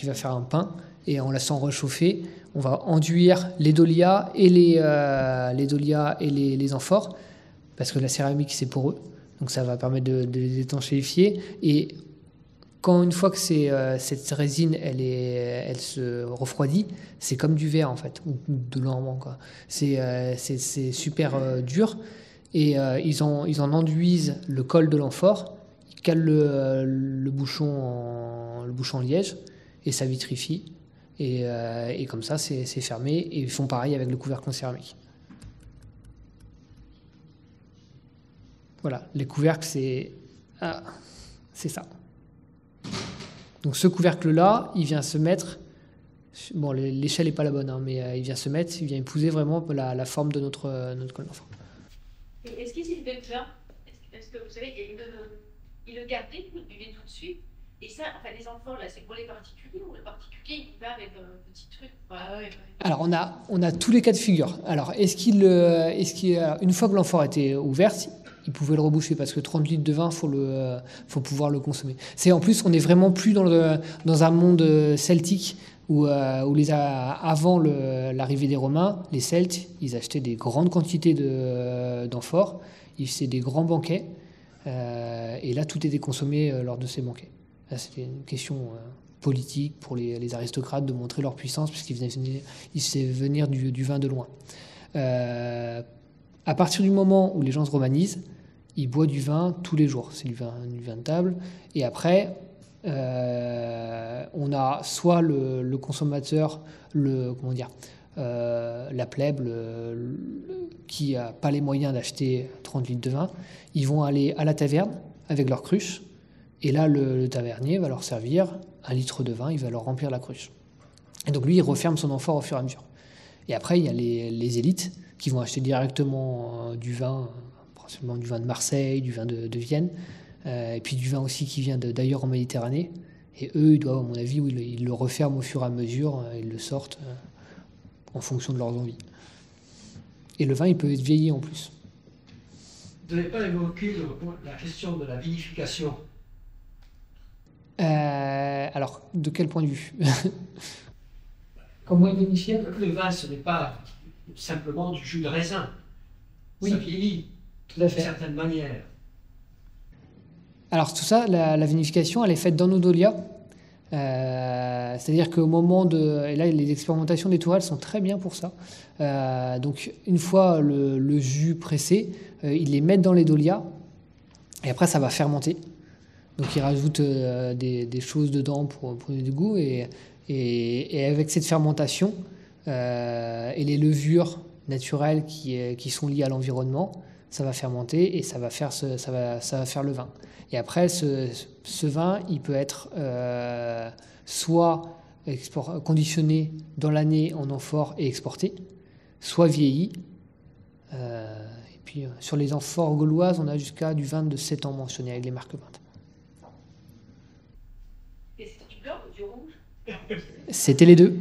va faire un pain. Et en laissant réchauffer, on va enduire les dolias et les amphores, parce que la céramique, c'est poreux. Donc ça va permettre de les étanchéifier. Et une fois que cette résine, elle se refroidit, c'est comme du verre en fait, ou de l'ambre, quoi. C'est super dur. Et ils en enduisent le col de l'amphore, ils calent le bouchon en liège, et ça vitrifie. Et comme ça, c'est fermé. Et ils font pareil avec le couvercle en céramique. Voilà, les couvercles, c'est ça. Donc ce couvercle-là, il vient se mettre... Bon, l'échelle n'est pas la bonne, hein, mais il vient épouser vraiment la forme de notre col d'amphore. Et est-ce qu'ils étaient pleins? Est-ce que vous savez, ils le gardaient, ils le buvaient tout de suite? Et ça, enfin, les amphores, là, c'est pour les particuliers ou les particuliers, ils vivent avec un petit truc? Ouais. Alors, on a tous les cas de figure. Alors, une fois que l'amphore était ouverte, ils pouvaient le reboucher parce que 30 litres de vin, faut pouvoir le consommer. En plus, on n'est vraiment plus dans un monde celtique où avant l'arrivée des Romains, les Celtes, ils achetaient des grandes quantités d'amphores, ils faisaient des grands banquets, et là, tout était consommé lors de ces banquets. Là, c'était une question politique pour les aristocrates de montrer leur puissance puisqu'ils faisaient venir du vin de loin. À partir du moment où les gens se romanisent, ils boivent du vin tous les jours. C'est du vin de table. Et après, on a soit le consommateur, la plèbe, qui n'a pas les moyens d'acheter 30 litres de vin. Ils vont aller à la taverne avec leur cruche. Et là, le tavernier va leur servir 1 litre de vin, il va leur remplir la cruche. Et donc lui, il referme son amphore au fur et à mesure. Et après, il y a les élites qui vont acheter directement du vin, principalement du vin de Marseille, du vin de Vienne, et puis du vin aussi qui vient d'ailleurs en Méditerranée. Et eux, ils doivent, à mon avis, ils le referment au fur et à mesure, ils le sortent en fonction de leurs envies. Et le vin, il peut être vieilli en plus. Vous n'avez pas évoqué la question de la vinification. Alors, de quel point de vue? Comment vinifier? Le vin, ce n'est pas simplement du jus de raisin. Oui, ça vieillit tout à fait. d'une certaine manière. Alors tout ça, la vinification, elle est faite dans nos dolias. C'est-à-dire qu'au moment et là, les expérimentations des tourelles sont très bien pour ça. Donc une fois le jus pressé, ils les mettent dans les dolias et après ça va fermenter. Donc ils rajoutent des choses dedans pour donner du goût. Et avec cette fermentation et les levures naturelles qui sont liées à l'environnement, ça va fermenter et ça va faire le vin. Et après, ce vin, il peut être soit conditionné dans l'année en amphore et exporté, soit vieilli. Et puis sur les amphores gauloises, on a jusqu'à du vin de 7 ans mentionné avec les marques peintes. Et c'est du blanc ou du rouge? C'était les deux.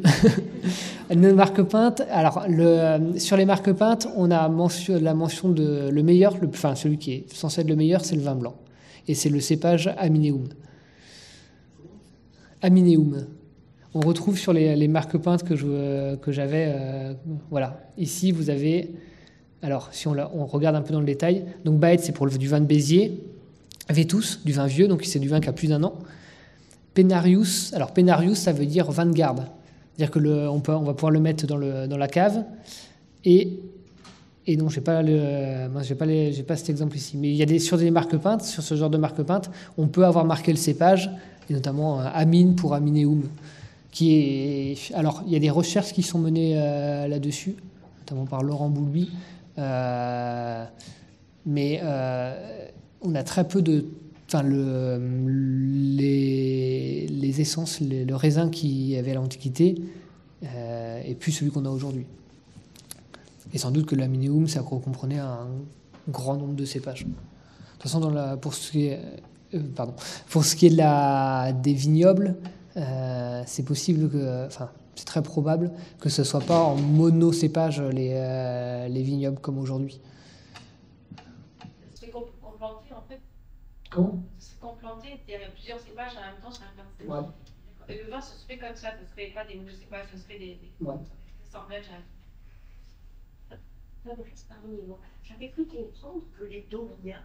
Nos marques peintes. Alors, sur les marques peintes, on a la mention de le meilleur, celui qui est censé être le meilleur, c'est le vin blanc. Et c'est le cépage Amineum. Amineum. On retrouve sur les marques peintes que j'avais. Voilà. Ici, vous avez. Alors, si on regarde un peu dans le détail, donc Baët, c'est pour du vin de Béziers. Vetus, du vin vieux, donc c'est du vin qui a plus d'1 an. Pénarius, alors Pénarius, ça veut dire vin de garde. C'est-à-dire que on va pouvoir le mettre dans la cave. Et non, j'ai pas cet exemple ici. Mais il y a sur des marques peintes, sur ce genre de marques peintes, on peut avoir marqué le cépage, et notamment Amine pour Amineum. Alors, il y a des recherches qui sont menées là-dessus, notamment par Laurent Boulby. Mais on a très peu de... Enfin, les essences, le raisin qu'il y avait à l'Antiquité est plus celui qu'on a aujourd'hui. Et sans doute que l'Amineum, ça comprenait un grand nombre de cépages. De toute façon, pour ce qui est des vignobles, c'est possible c'est très probable que ce ne soit pas en monocépage les vignobles comme aujourd'hui. C'est complanté en fait. Comment? C'est complanté, il y a plusieurs cépages en même temps sur un parcelle. Ouais. Et le vin, ça se fait comme ça, ce ne serait pas des nouveaux cépages, ce serait des assemblages. J'avais cru comprendre que les Doriens,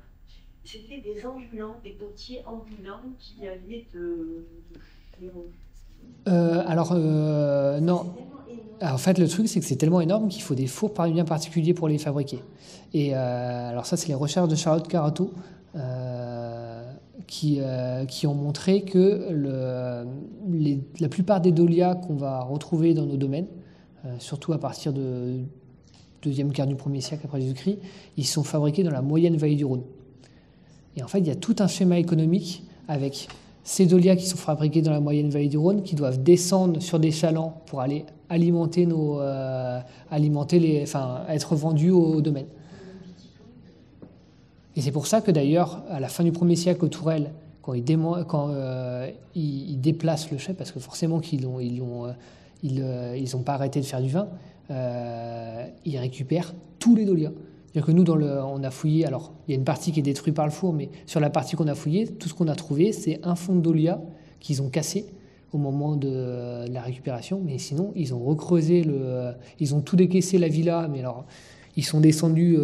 c'était des ambulants, des potiers ambulants qui allaient de non. Alors, en fait, le truc, c'est que c'est tellement énorme qu'il faut des fours bien particuliers pour les fabriquer. Et alors ça, c'est les recherches de Charlotte Carato qui ont montré que la plupart des dolias qu'on va retrouver dans nos domaines, surtout à partir de deuxième quart du 1er siècle après Jésus-Christ, ils sont fabriqués dans la moyenne vallée du Rhône. Et en fait, il y a tout un schéma économique avec ces dolias qui sont fabriqués dans la moyenne vallée du Rhône, qui doivent descendre sur des chalands pour aller être vendus au domaine. Et c'est pour ça que d'ailleurs, à la fin du 1er siècle, au Tourelle, quand ils déplacent le chai, parce que forcément qu'ils n'ont pas arrêté de faire du vin, ils récupèrent tous les dolias. C'est-à-dire que nous, on a fouillé, alors il y a une partie qui est détruite par le four, mais sur la partie qu'on a fouillée, tout ce qu'on a trouvé, c'est un fond de dolia qu'ils ont cassé au moment de la récupération, mais sinon, ils ont recreusé ils ont tout décaissé la villa, mais alors, ils sont descendus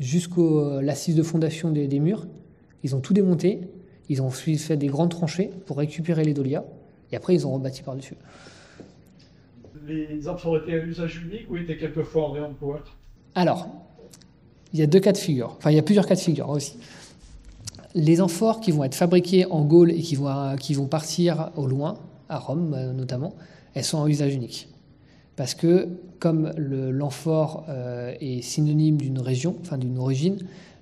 jusqu'à l'assise de fondation des murs, ils ont tout démonté, ils ont ensuite fait des grandes tranchées pour récupérer les dolias, et après, ils ont rebâti par-dessus. Les amphores étaient à usage unique ou étaient quelquefois en réemploi? Alors, il y a deux cas de figure. Enfin, il y a plusieurs cas de figure aussi. Les amphores qui vont être fabriquées en Gaule et qui vont partir au loin, à Rome notamment, elles sont en usage unique. Parce que comme l'amphore est synonyme d'une région, enfin d'une origine,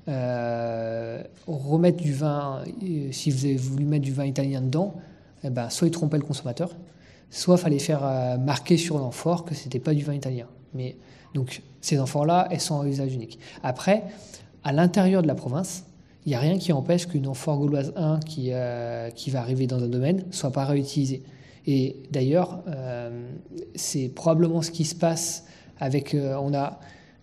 remettre du vin, si vous avez voulu mettre du vin italien dedans, soit il trompait le consommateur, soit il fallait faire marquer sur l'amphore que ce n'était pas du vin italien. Mais donc ces amphores-là, elles sont à usage unique. Après, à l'intérieur de la province, il n'y a rien qui empêche qu'une amphore gauloise 1 qui va arriver dans un domaine ne soit pas réutilisée. Et d'ailleurs, c'est probablement ce qui se passe avec...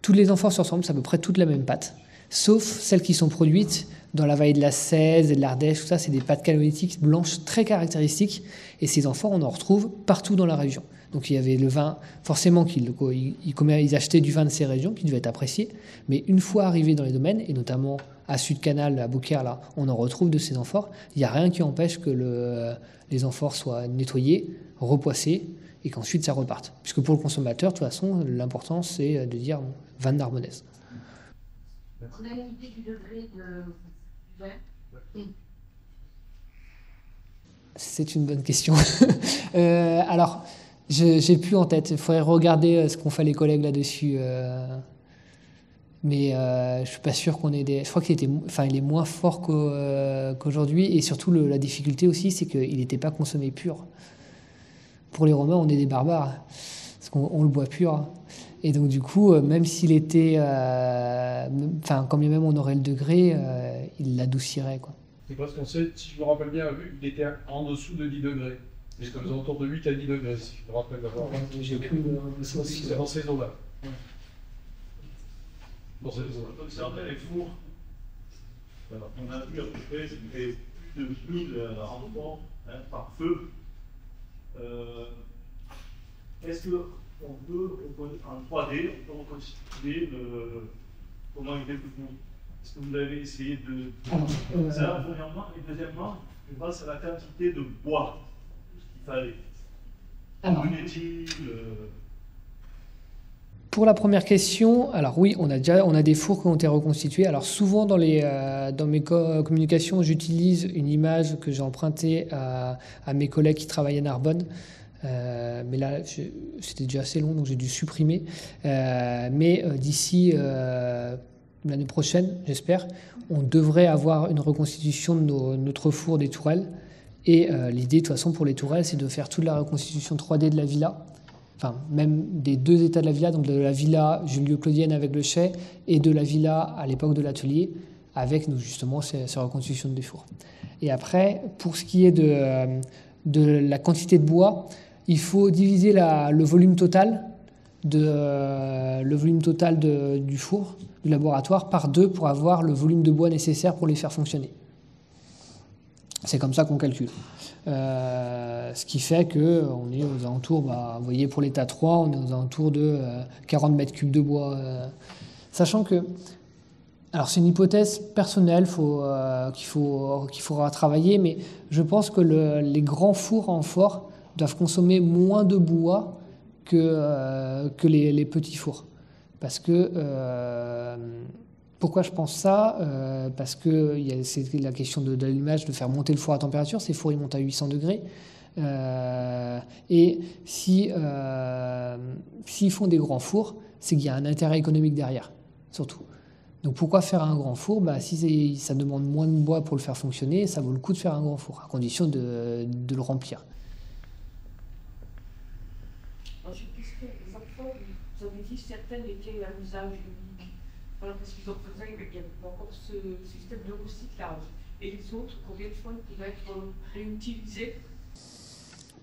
toutes les amphores se ressemblent, c'est à peu près toutes la même pâte, sauf celles qui sont produites dans la vallée de la Cèze et de l'Ardèche, tout ça, c'est des pâtes caléolithiques blanches très caractéristiques, et ces amphores, on en retrouve partout dans la région. Donc il y avait le vin, forcément ils achetaient du vin de ces régions qui devait être apprécié, mais une fois arrivés dans les domaines, et notamment à Sud-Canal, à Beaucaire, là, on en retrouve de ces amphores. Il n'y a rien qui empêche que les amphores soient nettoyés, repoissés, et qu'ensuite ça reparte. Puisque pour le consommateur, de toute façon, l'important c'est de dire vin de Narbonnaise. On a l'idée du degré du vin. C'est une bonne question. Alors, j'ai plus en tête. Il faudrait regarder ce qu'ont fait les collègues là-dessus. Mais je suis pas sûr qu'on ait des. Je crois il est moins fort qu'aujourd'hui. Et surtout, la difficulté aussi, c'est qu'il n'était pas consommé pur. Pour les Romains, on est des barbares. Parce qu'on le boit pur. Et donc, du coup, même s'il était. Quand bien même on aurait le degré, il l'adoucirait, quoi. C'est parce qu'on sait, si je me rappelle bien, il était en dessous de 10 degrés. Il était aux alentours de 8 à 10 degrés, si je me rappelle d'avoir. J'ai plus C'est dans ces eaux-là. Dans ces eaux-là. Observer les fours. On a vu à peu près c'était plus de 1000 enfants par feu. Est-ce qu'on peut, en 3D, on peut reconstituer comment il était le four? Est-ce que vous avez essayé de ça, premièrement, et deuxièmement, grâce à la quantité de bois qu'il fallait. Alors, Bruneti, pour la première question, alors oui, on a des fours qui ont été reconstitués. Alors souvent dans mes communications, j'utilise une image que j'ai empruntée à mes collègues qui travaillent à Narbonne. Mais là, c'était déjà assez long, donc j'ai dû supprimer. Mais d'ici l'année prochaine, j'espère, on devrait avoir une reconstitution de notre four des tourelles. Et l'idée, de toute façon, pour les tourelles, c'est de faire toute la reconstitution 3D de la villa. Enfin, même des deux états de la villa, donc de la villa Julio-Claudienne avec le chai et de la villa à l'époque de l'atelier, avec justement ces reconstitutions des fours. Et après, pour ce qui est de la quantité de bois, il faut diviser le volume total du four, du laboratoire, par 2 pour avoir le volume de bois nécessaire pour les faire fonctionner. C'est comme ça qu'on calcule. Ce qui fait qu'on est aux alentours, vous voyez pour l'état 3, on est aux alentours de 40 mètres cubes de bois. Sachant que, alors c'est une hypothèse personnelle qu'il faudra travailler, mais je pense que les grands fours en amphore doivent consommer moins de bois que les petits fours. Parce que, pourquoi je pense ça? Parce que c'est la question de l'allumage, de faire monter le four à température. Ces fours, ils montent à 800 degrés. Et s'ils font des grands fours, c'est qu'il y a un intérêt économique derrière, surtout. Donc pourquoi faire un grand four? Si ça demande moins de bois pour le faire fonctionner, ça vaut le coup de faire un grand four, à condition de le remplir. J'ai une question. Les enfants, vous avez dit certaines étaient à usage unique. Voilà, parce qu'ils ont besoin, il y a encore ce système de recyclage. Et les autres, combien de fois ils pourraient être réutilisés?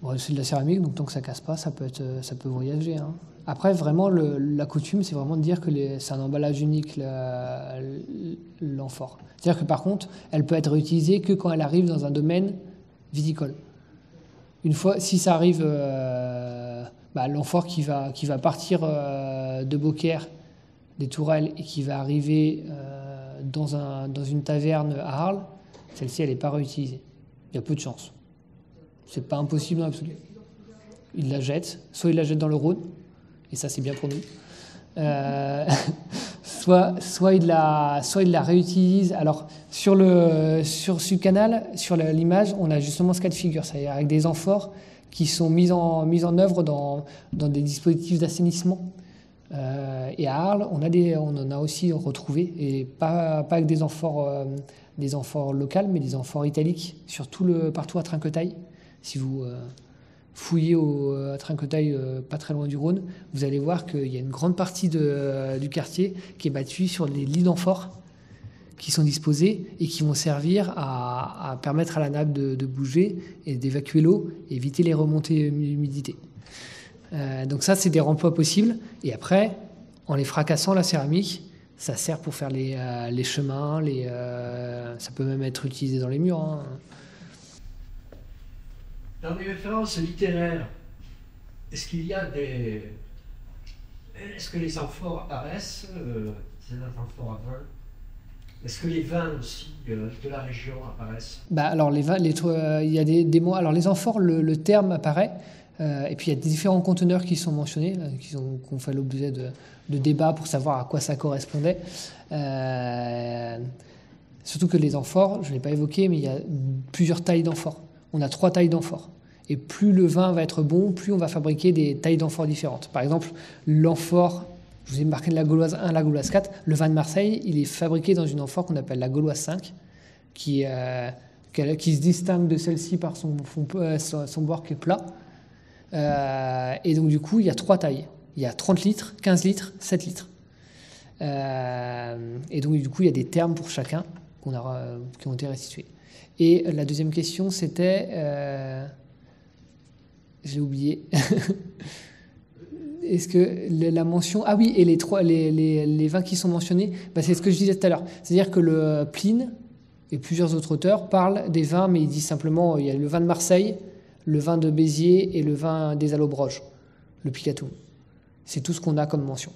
Bon, c'est de la céramique, donc tant que ça casse pas, ça peut voyager. Hein. Après, vraiment, la coutume, c'est vraiment de dire que c'est un emballage unique, l'amphore. C'est-à-dire que par contre, elle peut être réutilisée que quand elle arrive dans un domaine viticole. Une fois, si ça arrive, l'amphore qui va partir de Beaucaire, des Tourelles, et qui va arriver dans une taverne à Arles, celle-ci, elle n'est pas réutilisée. Il y a peu de chance. C'est pas impossible dans l'absolu. Il la jette, soit il la jette dans le Rhône, et ça c'est bien pour nous, soit il la réutilise. Alors sur ce canal, sur l'image, on a justement ce cas de figure, c'est-à-dire avec des amphores qui sont mis en œuvre dans des dispositifs d'assainissement. Et à Arles, on en a aussi retrouvé, et pas avec des amphores locales, mais des amphores italiques, partout à Trinquetaille. Si vous fouillez à Trinquetaille, pas très loin du Rhône, vous allez voir qu'il y a une grande partie du quartier qui est battue sur les lits d'amphores qui sont disposés et qui vont servir à permettre à la nappe de bouger et d'évacuer l'eau et éviter les remontées d'humidité. Donc ça, c'est des remplois possibles. Et après, en les fracassant, la céramique, ça sert pour faire les chemins, ça peut même être utilisé dans les murs. Hein. Dans les références littéraires, est-ce que les amphores apparaissent, ces amphores à vin? Est-ce que les vins aussi de la région apparaissent? Alors les vins, il y a des mots. Alors les amphores, le terme apparaît, et puis il y a différents conteneurs qui sont mentionnés, qui ont fait l'objet de débats pour savoir à quoi ça correspondait. Surtout que les amphores, je ne l'ai pas évoqué, mais il y a plusieurs tailles d'amphores. on a 3 tailles d'amphore. Et plus le vin va être bon, plus on va fabriquer des tailles d'amphore différentes. Par exemple, l'amphore, je vous ai marqué la Gauloise 1, la Gauloise 4, le vin de Marseille, il est fabriqué dans une amphore qu'on appelle la Gauloise 5, qui se distingue de celle-ci par son bord qui est plat. Et donc du coup, il y a 3 tailles. Il y a 30 litres, 15 litres, 7 litres. Et donc du coup, il y a des termes pour chacun qui ont été restitués. Et la deuxième question, c'était... j'ai oublié. Est-ce que la mention... Ah oui, et les vins qui sont mentionnés, c'est ce que je disais tout à l'heure. C'est-à-dire que le Pline et plusieurs autres auteurs parlent des vins, mais ils disent simplement il y a le vin de Marseille, le vin de Béziers et le vin des Allobroges, le Picatou. C'est tout ce qu'on a comme mention.